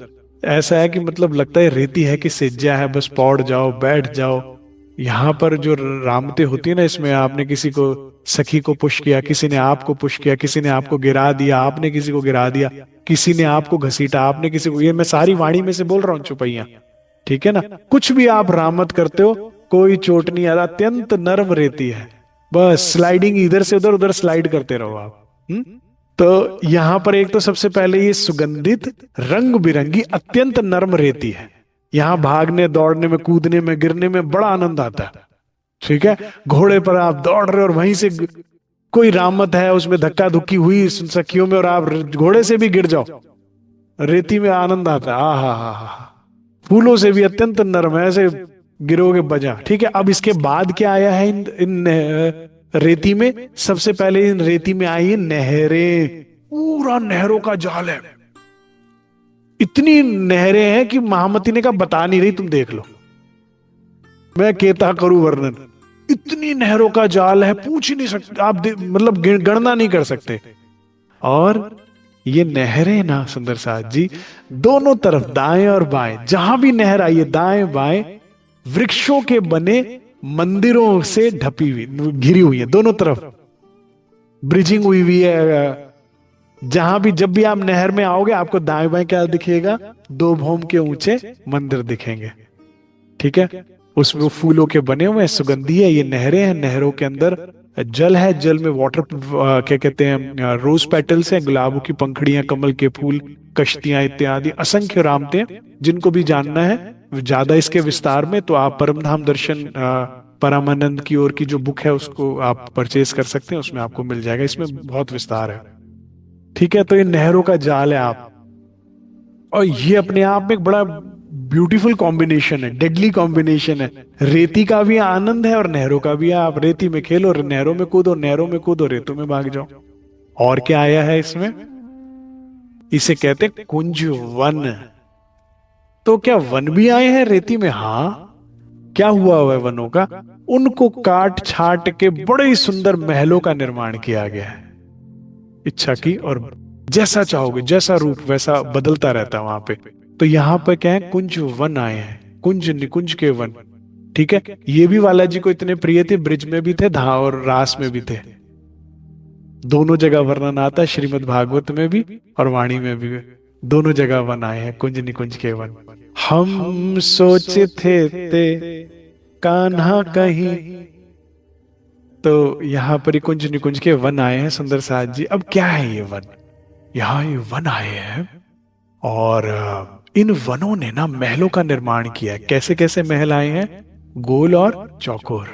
ऐसा है कि मतलब लगता है रेती है कि सिज्जा है, बस पौड़ जाओ बैठ जाओ। यहाँ पर जो रामते होती है ना, इसमें आपने किसी को, सखी को पुश किया, किसी ने आपको पुश किया, किसी ने आपको गिरा दिया, आपने किसी को गिरा दिया, किसी ने आपको घसीटा, आपने किसी को, ये मैं सारी वाणी में से बोल रहा हूँ चुपैया, ठीक है ना। कुछ भी आप रामत करते हो कोई चोट नहीं आ रहा, अत्यंत नर्म रेती है, बस स्लाइडिंग इधर से उधर, उधर स्लाइड करते रहो आप। तो यहां पर एक तो सबसे पहले ये सुगंधित रंग बिरंगी अत्यंत नर्म रेती है। यहां भागने दौड़ने में, कूदने में, गिरने में बड़ा आनंद आता है, ठीक है। घोड़े पर आप दौड़ रहे हो और वहीं से कोई रामत है, उसमें धक्का धुक्की हुई सखियों में और आप घोड़े से भी गिर जाओ, रेती में आनंद आता है। हा हा हा। फूलों से भी अत्यंत नरम है, ऐसे गिरोगे बजा, ठीक है। अब इसके बाद क्या आया है इन रेती में? सबसे पहले इन रेती में आई है नहरें, पूरा नहरों का जाल है। इतनी नहरें हैं कि महामती ने कहा बता नहीं रही, तुम देख लो, मैं कहता करूं वर्णन। इतनी नहरों का जाल है, पूछ ही नहीं सकते आप, मतलब गणना नहीं कर सकते। और ये नहरें ना सुंदर साथ जी, दोनों तरफ दाएं और बाएं, जहां भी नहर आई है दाएं बाएं वृक्षों के बने मंदिरों से ढपी हुई, घिरी हुई है दोनों तरफ, ब्रिजिंग हुई हुई है। जहां भी, जब भी आप नहर में आओगे आपको दाएं बाएं क्या दिखेगा? 2 भौम के ऊंचे मंदिर दिखेंगे, ठीक है। उसमें फूलों के बने हुए हैं, सुगंधी है, ये नहरें हैं, नहरों के अंदर जल है, जल में वाटर क्या कहते हैं, रोज पेटल्स हैं, गुलाबों की पंखड़ियां, कमल के फूल, कश्तियां इत्यादि, असंख्य रामते। जिनको भी जानना है ज्यादा इसके विस्तार में तो आप परमधाम दर्शन परमानंद की ओर की जो बुक है उसको आप परचेज कर सकते हैं, उसमें आपको मिल जाएगा, इसमें बहुत विस्तार है, ठीक है। तो ये नहरों का जाल है आप, और ये अपने आप में एक बड़ा ब्यूटीफुल कॉम्बिनेशन है, डेडली कॉम्बिनेशन है। रेती का भी आनंद है और नहरों का भी है। आप रेती में खेलो, नहरों में कूदो, नहरों में कूदो, रेतों में भाग जाओ। और क्या आया है इसमें? इसे कहते कुंज वन। तो क्या वन भी आए हैं रेती में? हाँ। क्या हुआ है वनों का? उनको काट छाट के बड़े ही सुंदर महलों का निर्माण किया गया है। इच्छा की और जैसा चाहोगे, जैसा रूप वैसा बदलता रहता है वहां पे। तो यहां पर क्या है, कुंज वन आए हैं, कुंज निकुंज के वन, ठीक है, ये भी बालाजी को इतने प्रिय थे, ब्रिज में भी थे, धा और रास में भी थे। दोनों जगह वर्णन आता है, श्रीमद् भागवत में भी और वाणी में भी, दोनों जगह वन आए हैं, कुंज निकुंज के वन। हम सोचे थे कान्हा कहीं, तो यहाँ पर ही कुंज निकुंज के वन आए हैं सुंदर साथ जी। अब क्या है ये वन? यहाँ ये वन आए हैं और इन वनों ने ना महलों का निर्माण किया है। कैसे कैसे महल आए हैं? गोल और चौकोर,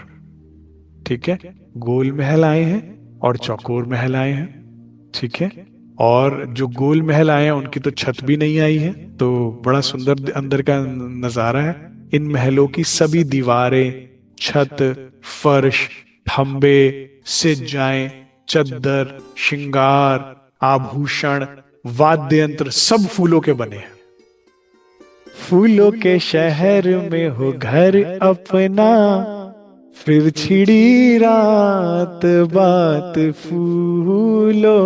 ठीक है, गोल महल आए हैं और चौकोर महल आए हैं, ठीक है। और जो गोल महल आए हैं उनकी तो छत भी नहीं आई है, तो बड़ा सुंदर अंदर का नजारा है। इन महलों की सभी दीवारें, छत, फर्श, खंबे, सिज्जाएं, चद्दर, श्रृंगार, आभूषण, वाद्य यंत्र सब फूलों के बने हैं। फूलों के शहर में हो घर अपना, फिर छिड़ी रात बात फूलों।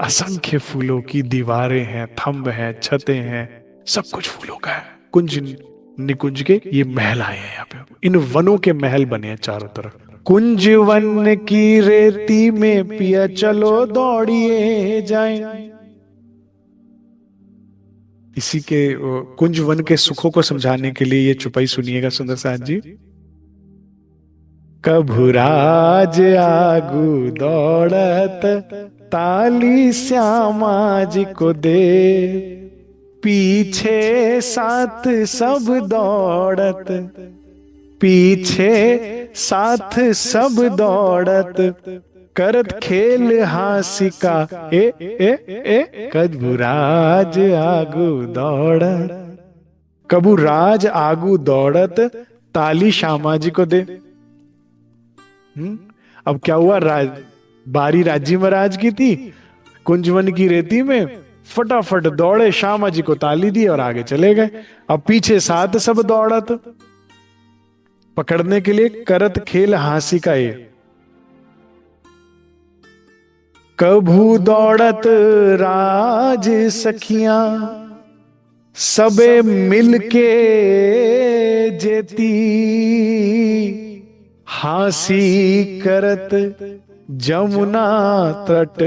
असंख्य फूलों की दीवारें हैं, थंब हैं, छतें हैं, सब कुछ फूलों का है। कुंज निकुंज के ये महल आए हैं यहाँ पे, इन वनों के महल बने हैं चारों तरफ। कुंज वन की रेती में पिया चलो दौड़िए जाएं। इसी के कुंज वन के सुखों को समझाने के लिए ये चुपाई सुनिएगा सुंदर साथ जी। कभुराज आगू दौड़त, ताली श्यामा जी को दे, पीछे साथ सब दौड़त, पीछे साथ सब दौड़त, करत खेल हासिका ए ए ए, कभुराज आगू दौड़त, कभुराज आगू दौड़त, ताली श्यामा जी को दे। अब क्या हुआ, बारी राजी महाराज की थी। कुंजवन की रेती में फटाफट दौड़े, श्यामा जी को ताली दी और आगे चले गए। अब पीछे साथ सब दौड़त पकड़ने के लिए, करत खेल हासी का ये। कभू दौड़त राज सखियां, सबे मिलके जेती, हासी करत जमुना तट,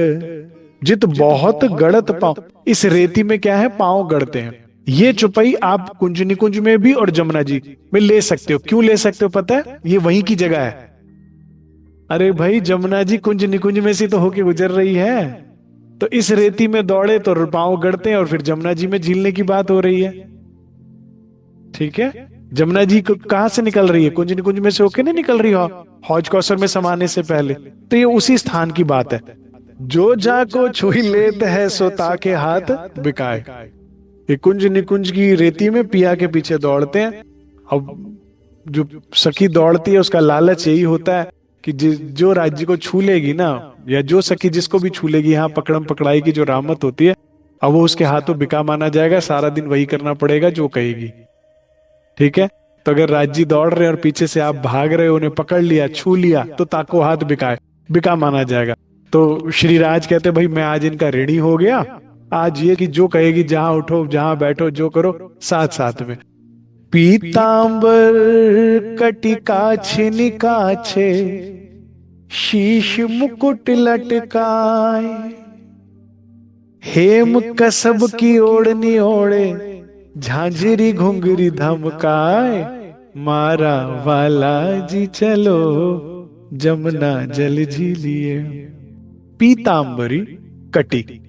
जित बहुत गड़त पांव। इस रेती में क्या है, पांव गड़ते हैं। ये चुपई आप कुंज निकुंज में भी और जमुना जी में ले सकते हो। क्यों ले सकते हो पता है? ये वहीं की जगह है। अरे भाई, जमुना जी कुंज निकुंज में से तो होके गुजर रही है, तो इस रेती में दौड़े तो पांव गड़ते हैं, और फिर जमुना जी में झीलने की बात हो रही है, ठीक है। जमुना जी कहां से निकल रही है? कुंज निकुंज में से होके नहीं निकल रही हो, हौज कौसर में समाने से पहले। तो ये उसी स्थान की बात है। जो जाको छुई लेत है सो ताके हाथ बिकाए। ये कुंज निकुंज की रेती में पिया के पीछे दौड़ते हैं। अब जो सखी दौड़ती है उसका लालच यही होता है कि जो राज्य को छू लेगी ना, या जो सखी जिसको भी छू लेगी, यहाँ पकड़म पकड़ाई की जो रामत होती है, अब वो उसके हाथों बिका माना जाएगा। सारा दिन वही करना पड़ेगा जो कहेगी, ठीक है। तो अगर राज्य दौड़ रहे हैं और पीछे से आप भाग रहे हो, उन्हें पकड़ लिया, छू लिया, तो ताको हाथ बिकाए, बिका माना जाएगा। तो श्री राज कहते भाई मैं आज इनका ऋणी हो गया, आज ये कि जो कहेगी, जहां उठो, जहां बैठो, जो करो, साथ साथ में। पीतांबर कटिका छिन काछे, शीश मुकुट लटकाए, हेम कसब की ओढ़नी ओढ़े, झांझरी घुंघरी धमकाए, मारा वाला जी चलो जमुना जल झीलिए। पीतांबरी कटी,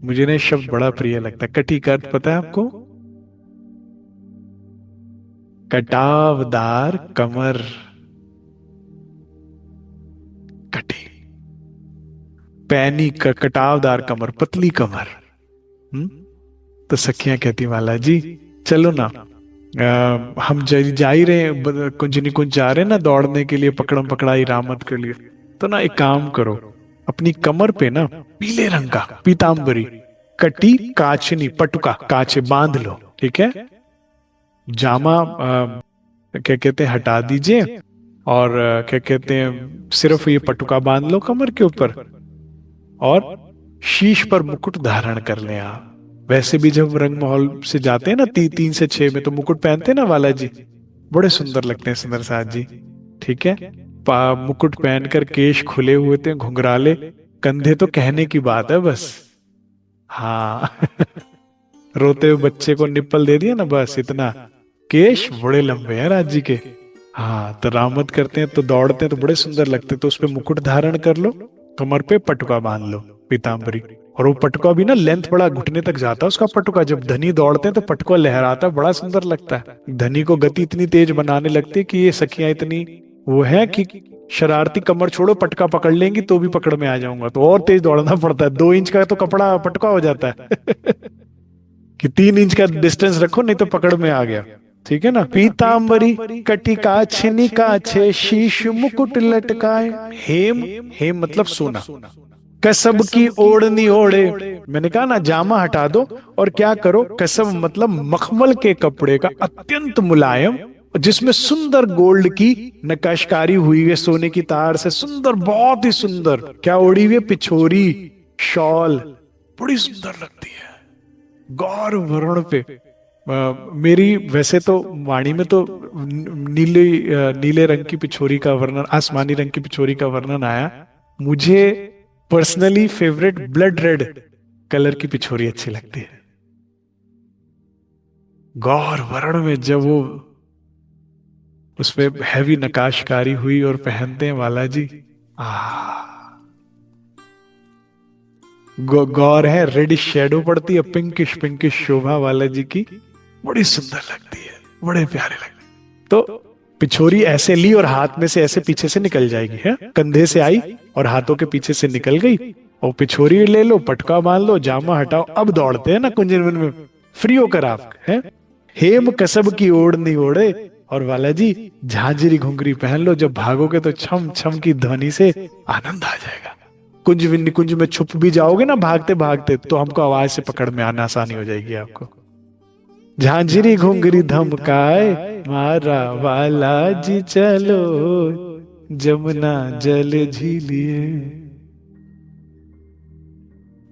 मुझे ना शब्द बड़ा प्रिय लगता है। कटी का अर्थ पता है आपको? कटावदार कमर, कटी, पैनी का कटावदार कमर, पतली कमर। तो सखियां कहती वाला जी चलो ना, हम जा ही रहे हैं, कुंज निकुंज जा रहे हैं ना दौड़ने के लिए, पकड़म पकड़ाई रामत के लिए। तो ना एक काम करो, अपनी कमर पे ना पीले रंग का पीतांबरी कटी काचनी पटुका काचे बांध लो, ठीक है। जामा क्या कहते हैं हटा दीजिए, और क्या कहते हैं सिर्फ ये पटुका बांध लो कमर के ऊपर, और शीश पर मुकुट धारण कर ले आप। वैसे भी जब रंग महल से जाते हैं ना 3 से 6 में, तो मुकुट पहनते हैं ना वाला जी, बड़े सुंदर लगते हैं सुंदर साथ जी। ठीक है। मुकुट पहनकर, केश खुले हुए थे, घुंघराले कंधे, तो कहने की बात है बस। हाँ। रोते हुए बच्चे को निप्पल दे दिया ना, बस इतना। केश बड़े लंबे हैं राज जी के। हाँ, तो रामत करते हैं तो दौड़ते हैं तो बड़े सुंदर लगते हैं, तो उस पे मुकुट धारण कर लो, कमर पे पटुका बांध लो, पीताम्बरी। और वो पटुका भी ना लेंथ बड़ा, घुटने तक जाता है उसका पटुका। जब धनी दौड़ते हैं तो पटुका लहराता है, बड़ा सुंदर लगता है। धनी को गति इतनी तेज बनाने लगती है कि ये सखियां इतनी वो है कि शरारती, कमर छोड़ो पटका पकड़ लेंगी तो भी पकड़ में आ जाऊंगा, तो और तेज दौड़ना पड़ता है। 2 इंच का तो कपड़ा पटका हो जाता है। कि 3 इंच का डिस्टेंस रखो, नहीं तो पकड़ में आ गया। ठीक है ना। पीतांबरी कटिका छिनिका छे, शीश मुकुट लटकाए। हेम, हेम मतलब सोना। कसब की ओढ़नी ओढ़े, मैंने कहा ना जामा हटा दो, और क्या करो, कसब मतलब मखमल के कपड़े का अत्यंत मुलायम, जिसमें सुंदर गोल्ड की नक्काशकारी हुई है, सोने की तार से सुंदर, बहुत ही सुंदर। क्या ओढ़ी हुई है, पिछोरी, शॉल, बड़ी सुंदर लगती है। गौर वर्ण पे मेरी वैसे तो वाणी में तो नीले रंग की पिछोरी का वर्णन, आसमानी रंग की पिछोरी का वर्णन आया। मुझे personally favourite blood red colour की पिछोरी अच्छी लगती है। गौर वर्ण में जब वो उसपे हैवी नकाशकारी हुई और पहनते हैं वाला जी, आ गौर है, रेड शेडो पड़ती है, पिंकिश पिंकिश शोभा वाला जी की, बड़ी सुंदर लगती है, बड़े प्यारे लगते। तो पिछोरी ऐसे ली और हाथ में से ऐसे पीछे से निकल जाएगी, है, कंधे से आई और हाथों के पीछे से निकल गई। और पिछोरी ले लो, पटका बांध लो, जामा हटाओ, अब दौड़ते हैं ना कुंजन में, फ्री होकर आप है। हेम कसब की ओढ़ नहीं ओढ़े, और वाला जी झांझरी घुंघरी पहन लो, जब भागोगे तो छम छम की ध्वनि से आनंद आ जाएगा। कुंज निकुंज में छुप भी जाओगे ना भागते भागते, तो हमको आवाज से पकड़ में आना आसानी हो जाएगी आपको। झांझरी घुंघरी धमकाए, मारा वाला जी चलो, जमुना जल झीलिए।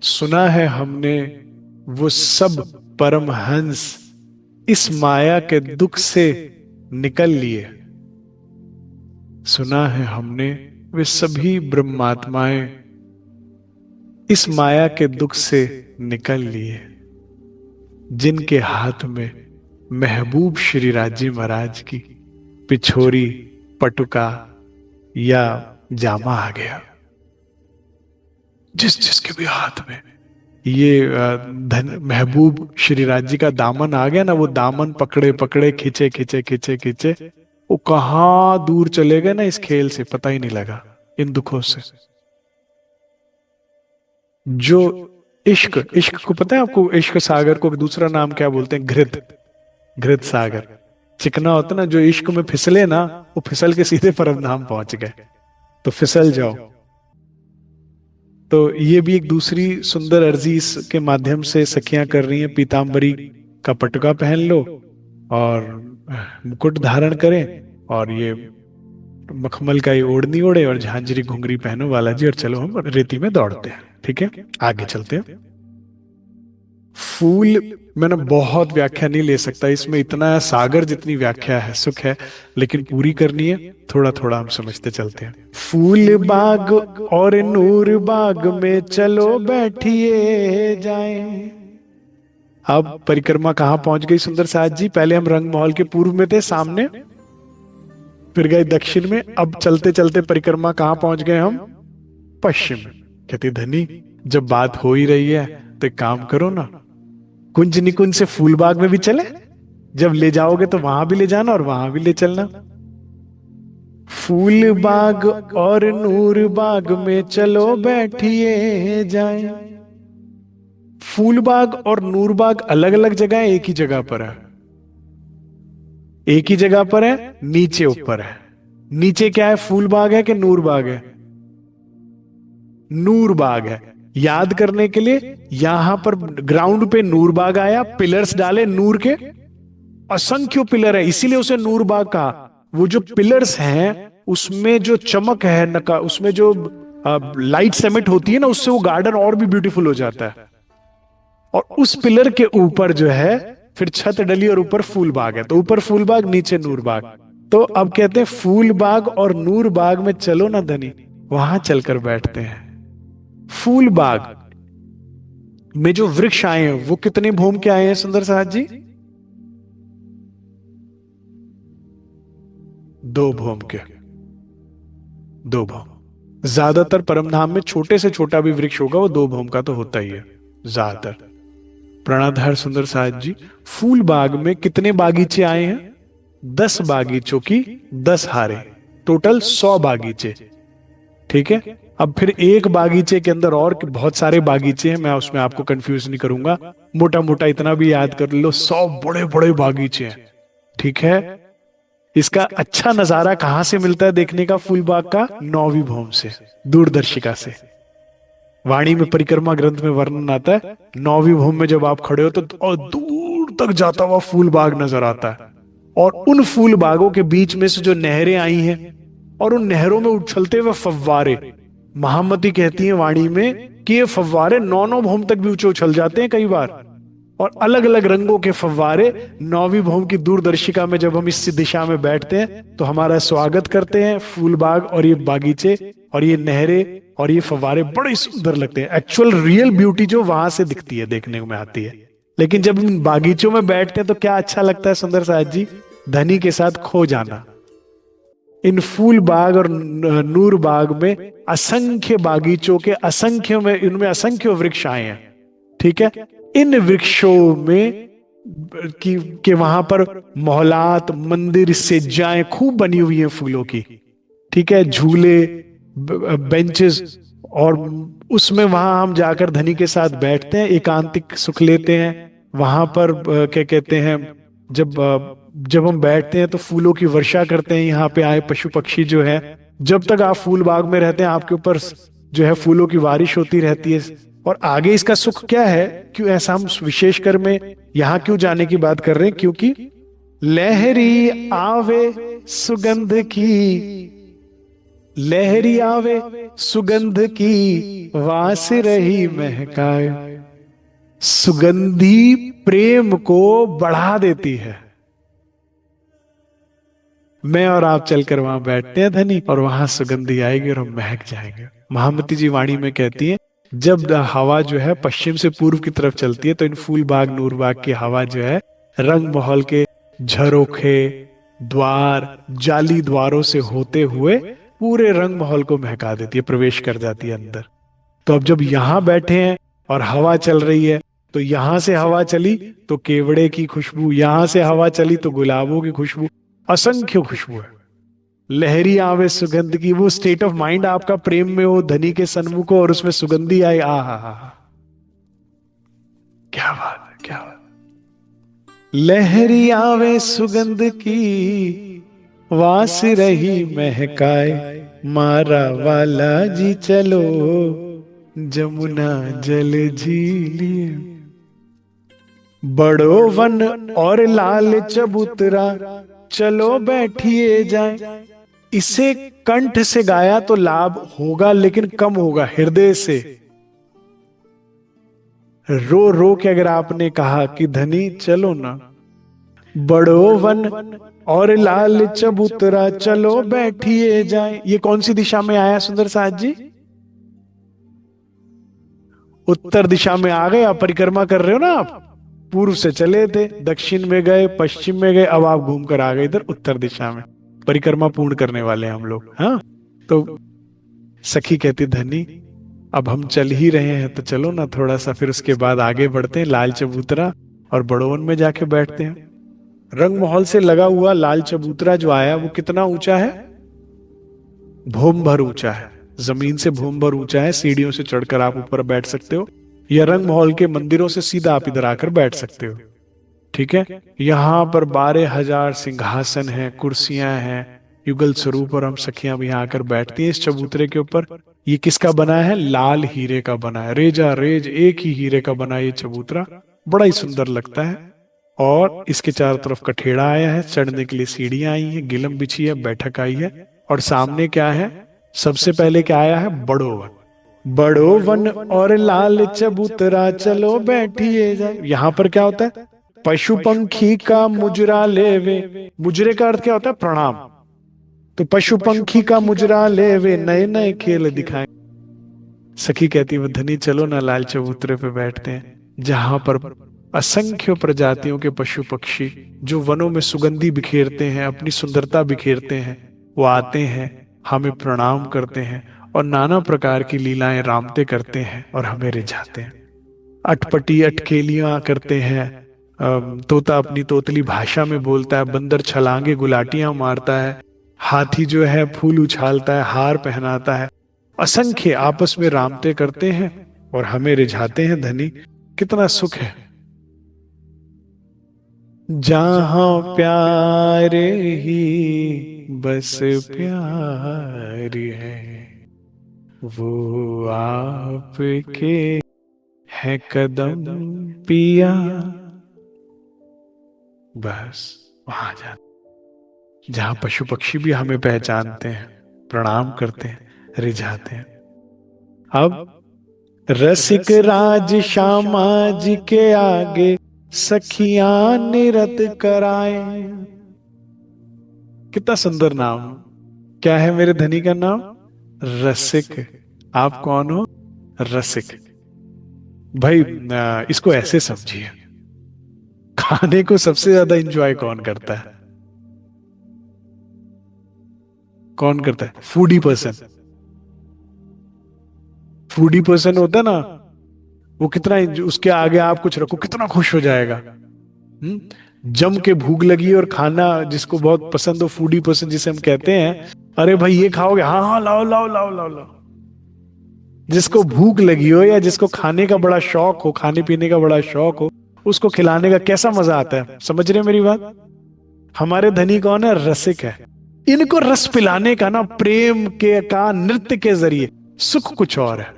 सुना है हमने वो सब परमहंस इस माया के दुख से निकल लिए। सुना है हमने वे सभी ब्रह्मात्माएं इस माया के दुख से निकल लिए, जिनके हाथ में महबूब श्री राजी महाराज की पिछोरी, पटुका या जामा आ गया। जिस जिसके भी हाथ में ये महबूब श्री राजी का दामन आ गया ना, वो दामन पकड़े पकड़े खींचे खींचे खींचे खींचे, वो कहां दूर चले गए ना इस खेल से, पता ही नहीं लगा इन दुखों से। जो इश्क, इश्क को पता है आपको, इश्क सागर को दूसरा नाम क्या बोलते हैं, घृत, घृत सागर। चिकना होता ना, जो इश्क में फिसले ना, वो फिसल के सीधे परम धाम पहुंच गए, तो फिसल जाओ। तो ये भी एक दूसरी सुंदर अर्जी इसके माध्यम से सखियां कर रही हैं। पीतांबरी का पटुका पहन लो और मुकुट धारण करें, और ये मखमल का ये ओढ़नी ओढ़े और झांझरी घुंघरी पहनो वाला जी, और चलो हम रेती में दौड़ते हैं। ठीक है, आगे चलते हैं। फूल, मैंने बहुत व्याख्या नहीं ले सकता इसमें, इतना है, सागर जितनी व्याख्या है सुख है, लेकिन पूरी करनी है, थोड़ा थोड़ा हम समझते चलते हैं। फूल बाग और नूर बाग में चलो बैठिए जाए। अब परिक्रमा कहां पहुंच गई सुंदर साथ जी? पहले हम रंग महल के पूर्व में थे सामने, फिर गए दक्षिण में, अब चलते चलते परिक्रमा कहां पहुंच गए हम? पश्चिम में। कहती धनी, जब बात हो ही रही है तो एक काम करो ना, कुंज निकुंज से फूलबाग में भी चले, जब ले जाओगे तो वहां भी ले जाना और वहां भी ले चलना। फूल बाग और नूर बाग में चलो बैठिए जाए। फूल बाग और नूर बाग अलग अलग जगह है, एक ही जगह पर है, एक ही जगह पर है, नीचे ऊपर है। नीचे क्या है, फूल बाग है कि नूर बाग है? नूर बाग है। याद करने के लिए, यहां पर ग्राउंड पे नूर बाग आया, पिलर्स डाले नूर के, असंख्य पिलर है, इसीलिए उसे नूर बाग कहा। वो जो पिलर्स हैं उसमें जो चमक है नका, उसमें जो लाइट सेमिट होती है ना, उससे वो गार्डन और भी ब्यूटीफुल हो जाता है। और उस पिलर के ऊपर जो है फिर छत डली और ऊपर फूल बाग है, तो ऊपर फूल बाग नीचे नूर बाग। तो अब कहते हैं फूल बाग और नूर बाग में चलो ना धनी, वहां चलकर बैठते हैं। फूल बाग में जो वृक्ष आए हैं वो कितने भूम के आए हैं सुंदर साहब जी? 2 भूम के, 2 भूम। ज्यादातर परमधाम में छोटे से छोटा भी वृक्ष होगा वो 2 भूम का तो होता ही है ज्यादातर। प्राणाधार सुंदर साहब जी, फूल बाग में कितने बागीचे आए हैं? 10 बागीचों की 10 हारे, टोटल 100 बागीचे। ठीक है। अब फिर एक बागीचे के अंदर और बहुत सारे बागीचे हैं, मैं उसमें आपको कंफ्यूज नहीं करूंगा, मोटा मोटा इतना भी याद कर लो, 100 बड़े बड़े बागीचे हैं। ठीक है। इसका अच्छा नजारा कहां से मिलता है देखने का फूल बाग का? 9वीं भूम से, दूरदर्शिका से। वाणी में परिक्रमा ग्रंथ में वर्णन आता है, 9वीं भूम में जब आप खड़े हो तो और दूर तक जाता हुआ फूल बाग नजर आता है, और उन फूल बागों के बीच में से जो नहरें आई हैं और उन नहरों में उछलते हुए फव्वारे, महामती कहती है वाणी में कि ये फव्वारे 9 भूम तक भी ऊंचे उछल जाते हैं कई बार, और अलग अलग रंगों के फव्वारे 9वीं भूम की दूरदर्शिका में जब हम इस दिशा में बैठते हैं तो हमारा स्वागत करते हैं फूल बाग और ये बागीचे और ये नहरें और ये फव्वारे बड़े सुंदर लगते हैं। एक्चुअल रियल ब्यूटी जो वहां से दिखती है, देखने में आती है। लेकिन जब इन बागीचों में बैठते हैं तो क्या अच्छा लगता है सुंदर साहब जी? धनी के साथ खो जाना। इन फूल बाग और नूर बाग में असंख्य बागीचों के असंख्य में, इनमें असंख्य वृक्ष आए हैं। ठीक है। इन वृक्षों में के वहां पर मोहलात, मंदिर, सेज्जाएं खूब बनी हुई हैं फूलों की। ठीक है। झूले, बेंचेस, और उसमें वहां हम जाकर धनी के साथ बैठते हैं, एकांतिक सुख लेते हैं। वहां पर क्या कहते हैं, जब हम बैठते हैं तो फूलों की वर्षा करते हैं। यहाँ पे आए पशु पक्षी जो है, जब तक आप फूल बाग में रहते हैं आपके ऊपर जो है फूलों की बारिश होती रहती है। और आगे इसका सुख क्या है, क्यों ऐसा हम विशेषकर में यहाँ क्यों जाने की बात कर रहे हैं? क्योंकि लहरी आवे सुगंध की, लहरी आवे सुगंध की, वास रही महकाए। सुगंधी प्रेम को बढ़ा देती है। मैं और आप चलकर वहां बैठते हैं धनी, और वहां सुगंधी आएगी और हम महक जाएंगे। महामती जी वाणी में कहती है, जब हवा जो है पश्चिम से पूर्व की तरफ चलती है तो इन फूल बाग नूर बाग की हवा जो है रंग महल के झरोखे, द्वार, जाली द्वारों से होते हुए पूरे रंग महल को महका देती है, प्रवेश कर जाती है अंदर। तो अब जब यहां बैठे हैं और हवा चल रही है, तो यहां से हवा चली तो केवड़े की खुशबू, यहां से हवा चली तो गुलाबों की खुशबू, असंख्य खुशबू है। लहरी आवे सुगंध की, वो स्टेट ऑफ माइंड आपका प्रेम में हो धनी के सन्मुख हो और उसमें सुगंधी आए, आ हा, क्या बात है, क्या बात। लहरी आवे सुगंध की, वास रही महकाए, मारा वाला जी चलो जमुना जल झीलिए। बड़ो वन और लाल चबूतरा, चलो बैठिए जाए। इसे कंठ से गाया तो लाभ होगा, लेकिन कम होगा हृदय से। रो रो के अगर आपने कहा कि धनी चलो ना, बड़ो वन और लाल चबूतरा, चलो बैठिए जाए। ये कौन सी दिशा में आया सुंदर साहब जी? उत्तर दिशा में आ गए। आप परिक्रमा कर रहे हो ना, आप पूर्व से चले थे, दक्षिण में गए, पश्चिम में गए, अब आप घूम कर आ गए इधर उत्तर दिशा में। परिक्रमा पूर्ण करने वाले हैं हम लोग। हाँ, तो सखी कहती धनी अब हम चल ही रहे हैं तो चलो ना थोड़ा सा, फिर उसके बाद आगे बढ़ते हैं लाल चबूतरा और बड़ोवन में जाके बैठते हैं। रंग महल से लगा हुआ लाल चबूतरा जो आया वो कितना ऊंचा है? भूम भर ऊंचा है, जमीन से भूम भर ऊंचा है। सीढ़ियों से चढ़कर आप ऊपर बैठ सकते हो, या रंग महल के मंदिरों से सीधा आप इधर आकर बैठ सकते हो। ठीक है। यहाँ पर 12,000 सिंहासन हैं, कुर्सियां हैं, युगल स्वरूप, और हम सखियां भी यहाँ आकर बैठती हैं इस चबूतरे के ऊपर। ये किसका बना है? लाल हीरे का बना है, रेजा रेज एक ही हीरे का बना है ये चबूतरा, बड़ा ही सुंदर लगता है। और इसके चारों तरफ कठेड़ा आया है, चढ़ने के लिए सीढ़ियां आई हैं, गिलम बिछी है, बैठक आई है। और सामने क्या है? सबसे पहले क्या आया है? बड़ो वन। बड़ो वन और लाल चबूतरा, चलो बैठिए जाए। यहां पर क्या होता है? पशु पंखी का मुजरा लेवे, मुजरे का अर्थ क्या होता है? प्रणाम। तो पशु पंखी का मुजरा लेवे, नए नए खेल दिखाए। सखी कहती है धनी चलो ना लाल चबूतरे पे बैठते हैं, जहां पर असंख्य प्रजातियों के पशु पक्षी जो वनों में सुगंधी बिखेरते हैं, अपनी सुंदरता बिखेरते हैं, वो आते हैं, हमें प्रणाम करते हैं और नाना प्रकार की लीलाएं रामते करते हैं और हमें रिझाते हैं। अटपटी अटखेलियां करते हैं। तोता अपनी तोतली भाषा में बोलता है, बंदर छलांगे गुलाटियां मारता है, हाथी जो है फूल उछालता है, हार पहनाता है। असंख्य आपस में रामते करते हैं और हमें रिझाते हैं। धनी कितना सुख है। जहां प्यारे ही बस प्यार है, वो आपके है कदम पिया। बस वहां जा, जहां पशु पक्षी भी हमें पहचानते हैं, प्रणाम करते हैं, रिझाते हैं। अब रसिक राज श्यामा जी के आगे सखियां निरत कराए। कितना सुंदर नाम। क्या है मेरे धनी का नाम? रसिक। आप कौन हो? रसिक। भाई इसको ऐसे समझिए, खाने को सबसे ज्यादा एंजॉय कौन करता है? कौन करता है? Foodie person. फूडी पर्सन होता है ना, वो कितना उसके आगे आप कुछ रखो कितना खुश हो जाएगा। जम के भूख लगी और खाना जिसको बहुत पसंद हो, फूडी पर्सन जिसे हम कहते हैं, अरे भाई ये खाओगे? हाँ हाँ लाओ लाओ लाओ लाओ लाओ। जिसको भूख लगी हो या जिसको खाने का बड़ा शौक हो, खाने पीने का बड़ा शौक हो, उसको खिलाने का कैसा मजा आता है। समझ रहे मेरी बात? हमारे धनी कौन है? रसिक है। इनको रस पिलाने का ना, प्रेम के का नृत्य के जरिए सुख कुछ और है,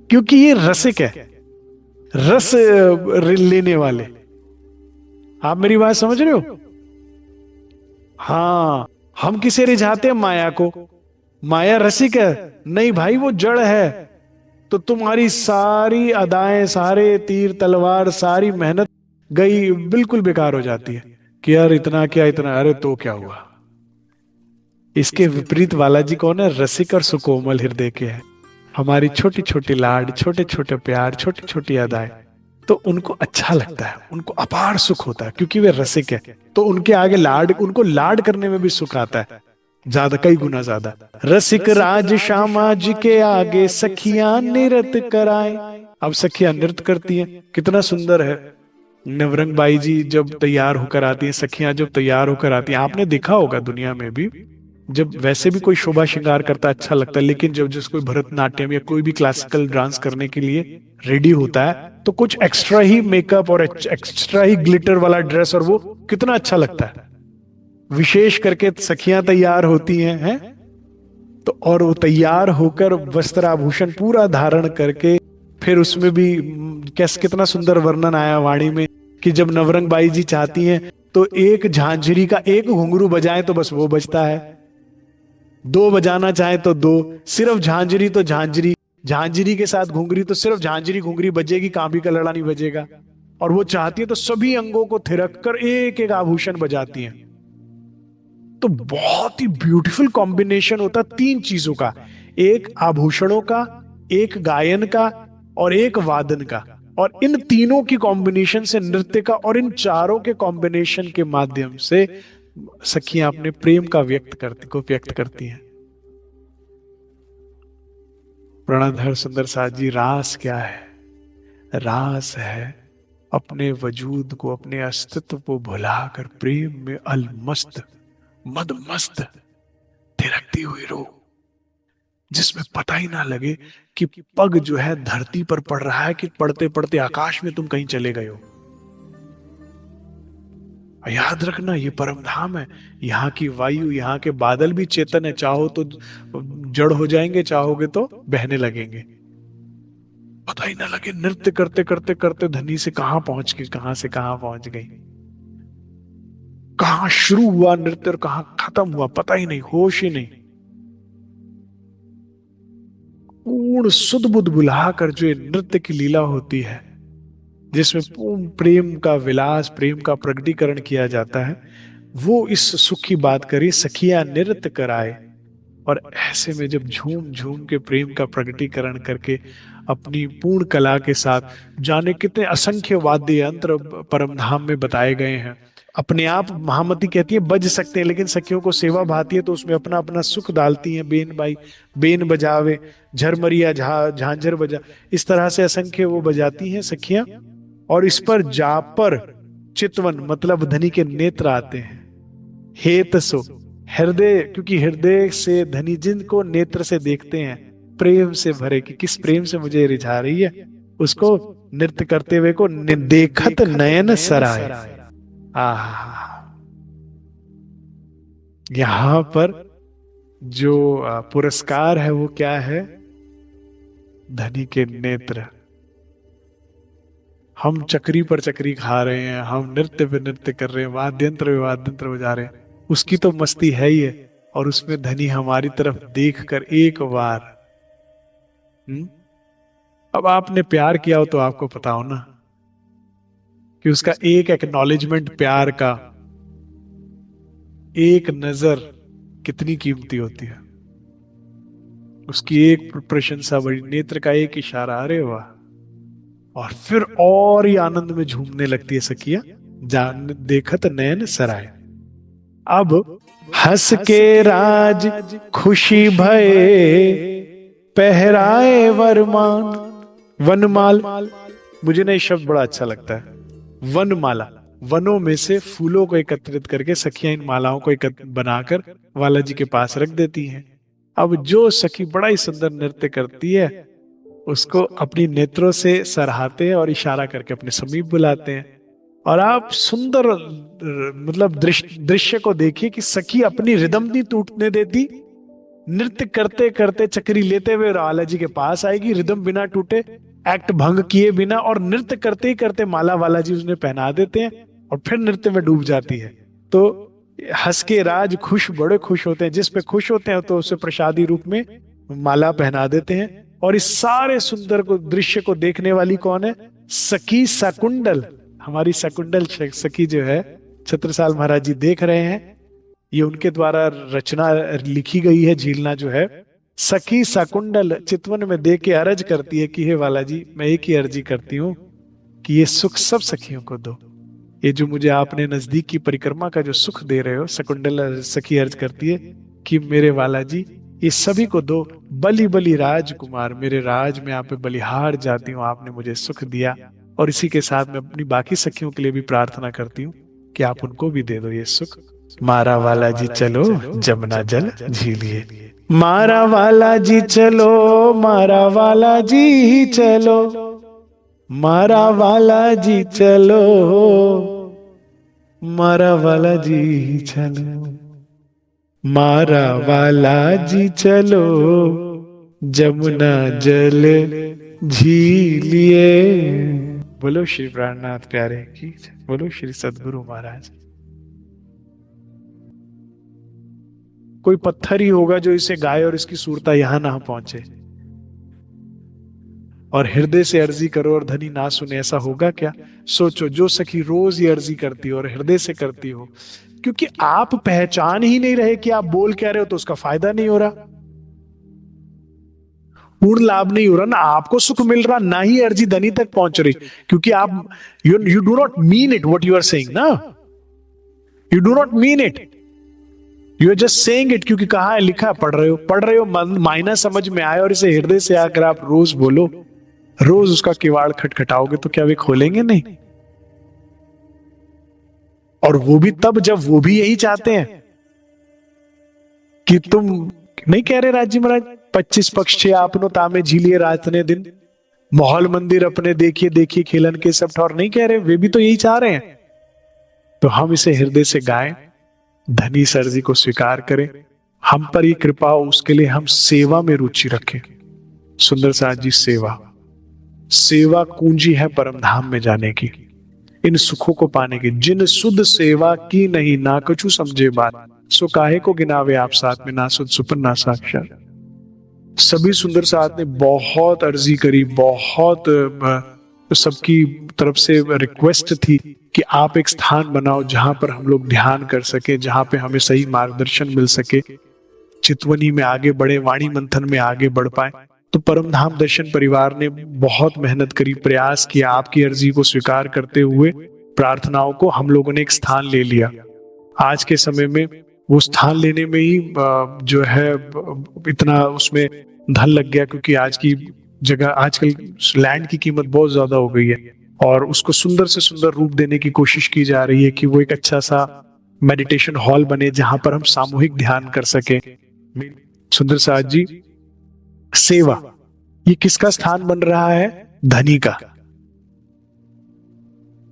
क्योंकि ये रसिक है, रस लेने वाले। आप मेरी बात समझ रहे हो? हाँ, हम किसे रिझाते हैं? माया को। माया रसिक है? नहीं भाई, वो जड़ है। तो तुम्हारी सारी अदाएं, सारे तीर तलवार, सारी मेहनत गई, बिल्कुल बेकार हो जाती है कि यार इतना क्या, इतना, अरे तो क्या हुआ। इसके विपरीत बालाजी कौन है? रसिक और सुकोमल हृदय के है। हमारी छोटी छोटी लाड, छोटे छोटे प्यार, छोटी छोटी अदाएं, तो उनको अच्छा लगता है, उनको अपार सुख होता है, क्योंकि वे रसिक है। तो उनके आगे लाड, उनको लाड करने में भी सुख आता है, ज्यादा, कई गुना ज्यादा। रसिक राज श्यामा जी के आगे सखियां नृत्य कराए। अब सखियां नृत्य करती हैं, कितना सुंदर है। नवरंग बाई जी जब तैयार होकर आती हैं, सखियां जब तैयार होकर आती हैं, आपने देखा होगा दुनिया में भी, जब वैसे भी कोई शोभा श्रृंगार करता है अच्छा लगता है, लेकिन जब जिस कोई भरतनाट्यम या कोई भी क्लासिकल डांस करने के लिए रेडी होता है, तो कुछ एक्स्ट्रा ही मेकअप और एक्स्ट्रा ही ग्लिटर वाला ड्रेस, और वो कितना अच्छा लगता है। विशेष करके सखियां तैयार होती हैं, तो और वो तैयार होकर वस्त्र आभूषण पूरा धारण करके, फिर उसमें भी कैसे, कितना सुंदर वर्णन आया वाणी में कि जब नवरंग बाई जी चाहती हैं तो एक झांझरी का एक घुंघरू बजाएं तो बस वो बजता है, दो बजाना चाहे तो दो, सिर्फ झांझरी तो झांझरी, झांझरी के साथ घुंघरी तो सिर्फ झांझरी घुंघरी बजेगी, कांबी का लड़ा नहीं बजेगा। और वो चाहती है तो सभी अंगों को थिरक कर एक एक आभूषण बजाती हैं। तो बहुत ही ब्यूटीफुल कॉम्बिनेशन होता है तीन चीजों का, एक आभूषणों का, एक गायन का और एक वादन का। और इन तीनों की कॉम्बिनेशन से नृत्य का, और इन चारों के कॉम्बिनेशन के माध्यम से सखियां अपने प्रेम का व्यक्त करती हैं। प्रणधर सुंदर साथ जी, रास क्या है? रास है अपने वजूद को, अपने अस्तित्व को भुलाकर प्रेम में अलमस्त, मदमस्त थिरकती हुई रूह, जिसमें पता ही ना लगे कि पग जो है धरती पर पड़ रहा है कि पढ़ते पढ़ते आकाश में तुम कहीं चले गए हो। याद रखना, ये परम धाम है। यहाँ की वायु, यहाँ के बादल भी चेतन है, चाहो तो जड़ हो जाएंगे, चाहोगे तो बहने लगेंगे, पता ही ना लगे। नृत्य करते करते करते धनी से कहां पहुंच गई, कहां से कहां पहुंच गई, कहां शुरू हुआ नृत्य और कहां खत्म हुआ, पता ही नहीं, होश ही नहीं। पूर्ण सुध बुध बुलाकर जो नृत्य की लीला होती है, जिसमें पूर्ण प्रेम का विलास, प्रेम का प्रकटीकरण किया जाता है, वो इस सुख की बात करी, सखियां नृत्य कराए। और ऐसे में जब झूम झूम के प्रेम का प्रकटीकरण करके अपनी पूर्ण कला के साथ, जाने कितने असंख्य वाद्य यंत्र परम धाम में बताए गए हैं। अपने आप महामती कहती है बज सकते हैं, लेकिन सखियों को सेवा भाती है तो उसमें अपना अपना सुख डालती हैं। बेन बाई बेन बजावे, झरमरिया झांझर बजा, इस तरह से असंख्य वो बजाती हैं सखियां। और इस पर जा पर चितवन मतलब धनी के नेत्र आते हैं। हेत सो हृदय, क्योंकि हृदय से धनी जिनको नेत्र से देखते हैं प्रेम से भरे, कि किस प्रेम से मुझे रिझा रही है, उसको नृत्य करते हुए को देखत नयन सराय। यहां पर जो पुरस्कार है वो क्या है? धनी के नेत्र। हम चक्री पर चक्री खा रहे हैं, हम नृत्य पे नृत्य कर रहे हैं, वाद्यंत्र पे वाद्यंत्र बजा रहे हैं, उसकी तो मस्ती है ही है। और उसमें धनी हमारी तरफ देखकर एक बार, अब आपने प्यार किया हो तो आपको पता हो ना कि उसका एक एक्नॉलेजमेंट, प्यार का एक नजर कितनी कीमती होती है। उसकी एक प्रशंसा बड़ी, नेत्र का एक इशारा, अरे वाह। और फिर और ही आनंद में झूमने लगती है सखिया, जान देखत नयन सराय। अब हंस के राज खुशी भये, पहराए वरमान वनमाल। मुझे ना ये शब्द बड़ा अच्छा लगता है, वनमाला। वनों में से फूलों को एकत्रित करके सखियां इन मालाओं को बनाकर वाला जी के पास रख देती हैं। अब जो सखी बड़ा ही सुंदर नृत्य करती है उसको अपनी नेत्रों से सराहते हैं और इशारा करके अपने समीप बुलाते हैं। और आप सुंदर मतलब दृश्य को देखिए कि सखी अपनी रिदम नहीं टूटने देती, नृत्य करते करते चक्री लेते हुए वाला जी के पास आएगी, रिदम बिना टूटे, एक्ट भंग किए बिना, और नृत्य करते ही करते माला वाला जी उसने पहना देते हैं और फिर नृत्य में डूब जाती है। तो हंस के राज खुश, बड़े खुश होते हैं, जिस पे खुश होते हैं तो उसे प्रसादी रूप में माला पहना देते हैं। और इस सारे सुंदर को दृश्य को देखने वाली कौन है? सखी शकुंडल। हमारी शकुंडल सखी जो है, छत्रसाल महाराज जी देख रहे हैं, ये उनके द्वारा रचना लिखी गई है। झीलना जो है, सखी शकुंडल चितवन में दे के अर्ज करती है कि हे वाला जी, मैं एक ही अर्जी करती हूँ कि ये सुख सब सखियों को दो। ये जो मुझे आपने नजदीक की परिक्रमा का जो सुख दे रहे हो, शकुंडल सखी अर्ज करती है कि मेरे वाला जी ये सभी को दो। बलि बलि राजकुमार, मेरे राज में आप पे बलिहार जाती हूँ, आपने मुझे सुख दिया। और इसी के साथ मैं अपनी बाकी सखियों के लिए भी प्रार्थना करती हूँ कि आप उनको भी दे दो ये सुख। मारा वाला जी चलो जमुना जल झीलिए, मारा वाला जी चलो, मारा वाला जी चलो, मारा वाला जी चलो, मारा वाला जी चलो, मारा वाला जी चलो, जमुना जल झीलिए। बोलो श्री प्राणनाथ प्यारे की, बोलो श्री सद्गुरु महाराज। कोई पत्थर ही होगा जो इसे गाए और इसकी सुरता यहां ना पहुंचे। और हृदय से अर्जी करो और धनी ना सुने, ऐसा होगा क्या? सोचो, जो सखी रोज ये अर्जी करती हो और हृदय से करती हो, क्योंकि आप पहचान ही नहीं रहे कि आप बोल क्या रहे हो, तो उसका फायदा नहीं हो रहा, पूर्ण लाभ नहीं हो रहा ना, आपको सुख मिल रहा, ना ही अर्जी धनी तक पहुंच रही, क्योंकि आप you do not mean it what you are saying ना, you do not mean it, you are just saying it, क्योंकि कहा है, लिखा, पढ़ रहे हो, मायना समझ में आए, और इसे हृदय से आकर आप रोज बोलो, रोज उसका किवाड़ खटखटाओगे तो क्या वे खोलेंगे नहीं? और वो भी तब जब वो भी यही चाहते हैं कि तुम नहीं कह रहे राजी महाराज, 25 पक्ष आपनो तामे झीलिए रात ने दिन, माहौल मंदिर अपने देखिए देखिए खेलन के सब ठौर, नहीं कह रहे? वे भी तो यही चाह रहे हैं। तो हम इसे हृदय से गाएं, धनी सर जी को स्वीकार करें, हम पर ये कृपा हो, उसके लिए हम सेवा में रुचि रखें। सुंदर साथ जी, सेवा कुंजी है परम धाम में जाने की, इन सुखों को पाने की। जिन सुध सेवा की नहीं, ना कछु समझे बात, सो काहे को गिनावे आप साथ में, ना सुध सुपन ना साक्षात। सभी सुंदर साथ ने बहुत अर्जी करी, बहुत तो सबकी तरफ से रिक्वेस्ट थी कि आप एक स्थान बनाओ जहां पर हम लोग ध्यान कर सके, जहां पे हमें सही मार्गदर्शन मिल सके, चितवनी में आगे बढ़े, वाणी मंथन में आगे बढ़ पाए। तो परमधाम दर्शन परिवार ने बहुत मेहनत करी, प्रयास किया। आपकी अर्जी को स्वीकार करते हुए, प्रार्थनाओं को, हम लोगों ने एक स्थान ले लिया। आज के समय में वो स्थान लेने में ही जो है इतना उसमें धन लग गया, क्योंकि आज की जगह, आजकल लैंड की कीमत बहुत ज्यादा हो गई है और उसको सुंदर से सुंदर रूप देने की कोशिश की जा रही है कि वो एक अच्छा सा मेडिटेशन हॉल बने जहां पर हम सामूहिक ध्यान कर सके। सुंदर साथ जी, सेवा, ये किसका स्थान बन रहा है? धनी का।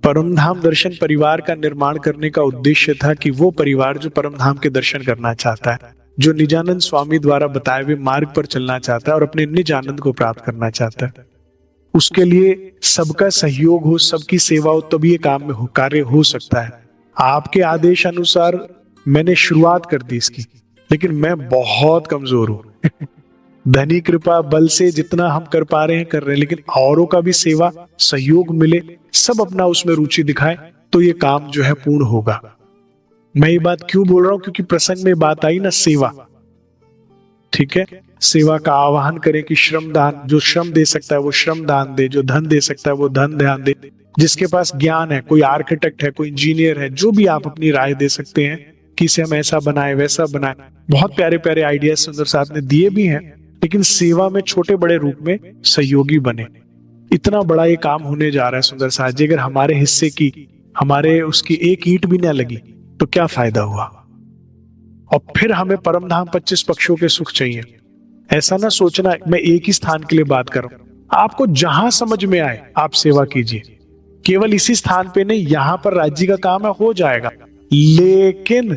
परमधाम दर्शन परिवार का निर्माण करने का उद्देश्य था कि वो परिवार जो परमधाम के दर्शन करना चाहता है, जो निजानंद स्वामी द्वारा बताए हुए मार्ग पर चलना चाहता है और अपने निज आनंद को प्राप्त करना चाहता है, उसके लिए सबका सहयोग हो, सबकी सेवा हो, तभी ये काम में कार्य हो सकता है। आपके आदेश अनुसार मैंने शुरुआत कर दी इसकी, लेकिन मैं बहुत कमजोर हूं। धनी कृपा बल से जितना हम कर पा रहे हैं कर रहे हैं, लेकिन औरों का भी सेवा सहयोग मिले, सब अपना उसमें रुचि दिखाए, तो ये काम जो है पूर्ण होगा। मैं ये बात क्यों बोल रहा हूं? क्योंकि प्रसंग में बात आई ना, सेवा। ठीक है, सेवा का आह्वान करें कि श्रम दान, जो श्रम दे सकता है वो श्रम दान दे, जो धन दे सकता है वो धन ध्यान दे, जिसके पास ज्ञान है, कोई आर्किटेक्ट है, कोई इंजीनियर है, जो भी आप अपनी राय दे सकते हैं कि इसे हम ऐसा बनाए वैसा बनाए। बहुत प्यारे प्यारे आइडियाज सुंदर साथ ने दिए भी हैं, लेकिन सेवा में छोटे बड़े रूप में सहयोगी बने। इतना बड़ा ये काम होने जा रहा है सुंदर साथ जी, अगर हमारे हिस्से की, हमारे उसकी एक ईंट भी ना लगी तो क्या फायदा हुआ? और फिर हमें परमधाम 25 पक्षों के सुख चाहिए। ऐसा ना सोचना मैं एक ही स्थान के लिए बात कर रहा हूं, आपको जहां समझ में आए आप सेवा कीजिए। केवल इसी स्थान पे नहीं, यहां पर राज्य का काम है, हो जाएगा, लेकिन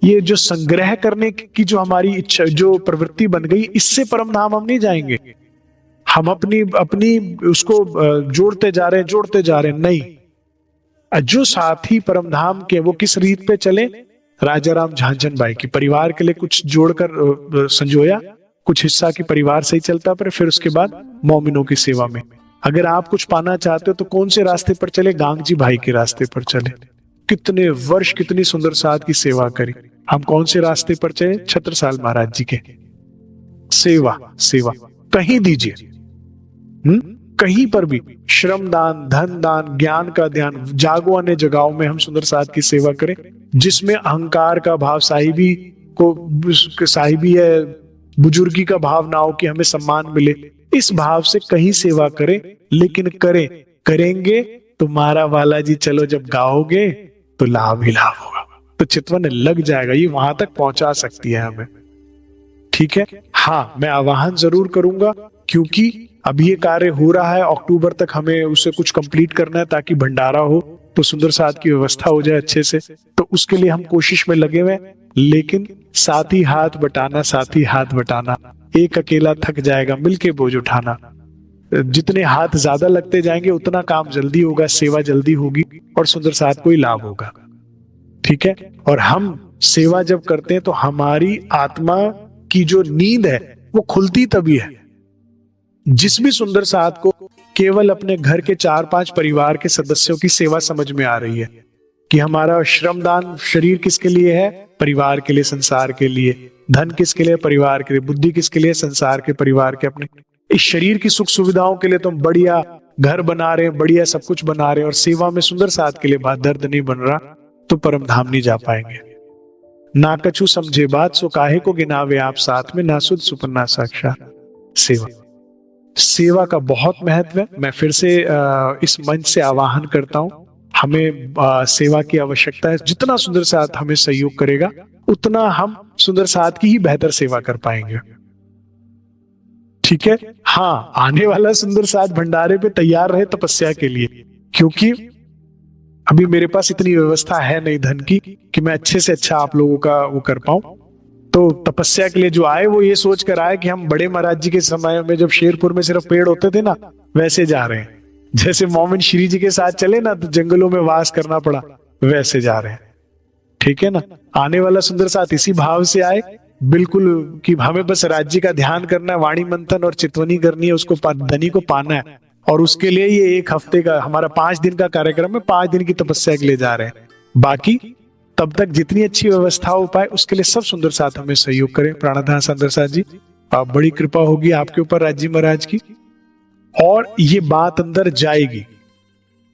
ये जो संग्रह करने की जो हमारी इच्छा, जो प्रवृत्ति बन गई, इससे परमधाम हम नहीं जाएंगे। हम अपनी अपनी उसको जोड़ते जा रहे हैं, नहीं। जो साथी परमधाम के, वो किस रीत पे चले? राजा राम झांझन बाई की परिवार के लिए कुछ जोड़कर संजोया, कुछ हिस्सा की परिवार से ही चलता, पर फिर उसके बाद मोमिनों की सेवा में। अगर आप कुछ पाना चाहते हो तो कौन से रास्ते पर चले? गांगजी भाई के रास्ते पर चले। कितने वर्ष, कितनी सुंदर साथ की सेवा करी। हम कौन से रास्ते पर चले? छत्रसाल महाराज जी के। सेवा, सेवा कहीं दीजिए, कहीं पर भी श्रम दान, धन दान, ज्ञान का ध्यान, जागो अन्य जगहों में हम सुंदर साथ की सेवा करें, जिसमें अहंकार का भाव, साहिबी को, साहिबी है, बुजुर्गी का भाव ना हो कि हमें सम्मान मिले, इस भाव से कहीं सेवा करें, लेकिन करेंगे तो मारा वाला जी चलो जब गाओगे तो लाभ ही लाभ होगा, तो चितवन लग जाएगा। ये वहां तक पहुंचा सकती है हमें। ठीक है, हाँ, मैं आह्वान जरूर करूंगा, क्योंकि अभी ये कार्य हो रहा है, अक्टूबर तक हमें उसे कुछ कंप्लीट करना है ताकि भंडारा हो, तो सुंदर साथ की व्यवस्था हो जाए अच्छे से। तो उसके लिए हम कोशिश में लगे हुए, लेकिन साथ ही हाथ बटाना, एक अकेला थक जाएगा, मिलके बोझ उठाना। जितने हाथ ज्यादा लगते जाएंगे उतना काम जल्दी होगा, सेवा जल्दी होगी और सुंदर साथ को ही लाभ होगा। ठीक है, और हम सेवा जब करते हैं तो हमारी आत्मा की जो नींद है वो खुलती तभी है। जिस भी सुंदर साथ को केवल अपने घर के 4-5 परिवार के सदस्यों की सेवा समझ में आ रही है कि हमारा श्रमदान शरीर किसके लिए है? परिवार के लिए, संसार के लिए। धन किसके लिए? परिवार के लिए। बुद्धि किसके लिए? संसार के, परिवार के। अपने इस शरीर की सुख सुविधाओं के लिए तो हम बढ़िया घर बना रहे हैं, बढ़िया सब कुछ बना रहे हैं, और सेवा में सुंदर साथ के लिए बात दर्द नहीं बन रहा, तो परम धाम नहीं जा पाएंगे। ना कछु समझे बात सो काहे को गिनावे आप साथ में, ना सुध सुपन्ना साक्षात। सेवा का बहुत महत्व है। मैं फिर से इस मंच से आवाहन करता हूं, हमें सेवा की आवश्यकता है। जितना सुंदर साथ हमें सहयोग करेगा उतना हम सुंदर साथ की ही बेहतर सेवा कर पाएंगे। ठीक है, हाँ, आने वाला सुंदर साथ भंडारे पे तैयार रहे तपस्या के लिए, क्योंकि अभी मेरे पास इतनी व्यवस्था है नहीं धन की कि मैं अच्छे से अच्छा आप लोगों का वो कर पाऊं। तो तपस्या के लिए जो आए वो ये सोच कर आए कि हम बड़े महाराज जी के समय में जब शेरपुर में सिर्फ पेड़ होते थे ना, वैसे जा रहे हैं। जैसे मोमिन श्री जी के साथ चले ना तो जंगलों में वास करना पड़ा, वैसे जा रहे हैं। ठीक है ना, आने वाला सुंदर साथ इसी भाव से आए, बिल्कुल कि हमें बस राज्य का ध्यान करना है, वाणी मंथन और चितवनी करनी है, उसको धनी को पाना है और उसके लिए ये एक हफ्ते का हमारा 5 दिन का कार्यक्रम है, 5 दिन की तपस्या के लिए जा रहे हैं। बाकी तब तक जितनी अच्छी व्यवस्था हो पाए उसके लिए सब सुंदर साथ हमें सहयोग करें। प्राणाधान सुंदर साथ जी, आप बड़ी कृपा होगी आपके ऊपर राजी महाराज की, और ये बात अंदर जाएगी।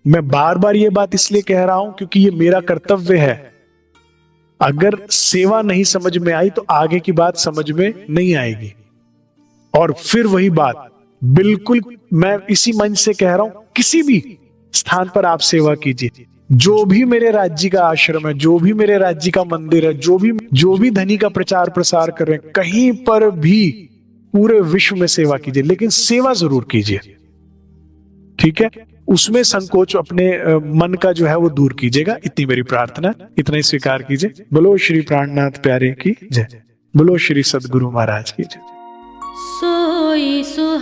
मैं बार बार ये बात इसलिए कह रहा हूं क्योंकि ये मेरा कर्तव्य है। अगर सेवा नहीं समझ में आई तो आगे की बात समझ में नहीं आएगी। और फिर वही बात, बिल्कुल मैं इसी मंच से कह रहा हूं, किसी भी स्थान पर आप सेवा कीजिए, जो भी मेरे राज्य का आश्रम है, जो भी मेरे राज्य का मंदिर है, जो भी धनी का प्रचार प्रसार कर रहे हैं, कहीं पर भी पूरे विश्व में सेवा कीजिए, लेकिन सेवा जरूर कीजिए, ठीक है। उसमें संकोच अपने मन का जो है वो दूर कीजिएगा, इतनी मेरी प्रार्थना, इतना ही स्वीकार कीजिए। बोलो श्री प्राणनाथ प्यारे की जय, बोलो श्री सद्गुरु महाराज की जय। सोई सुहागिन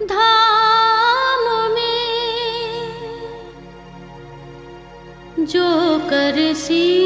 धाम में जो कर सी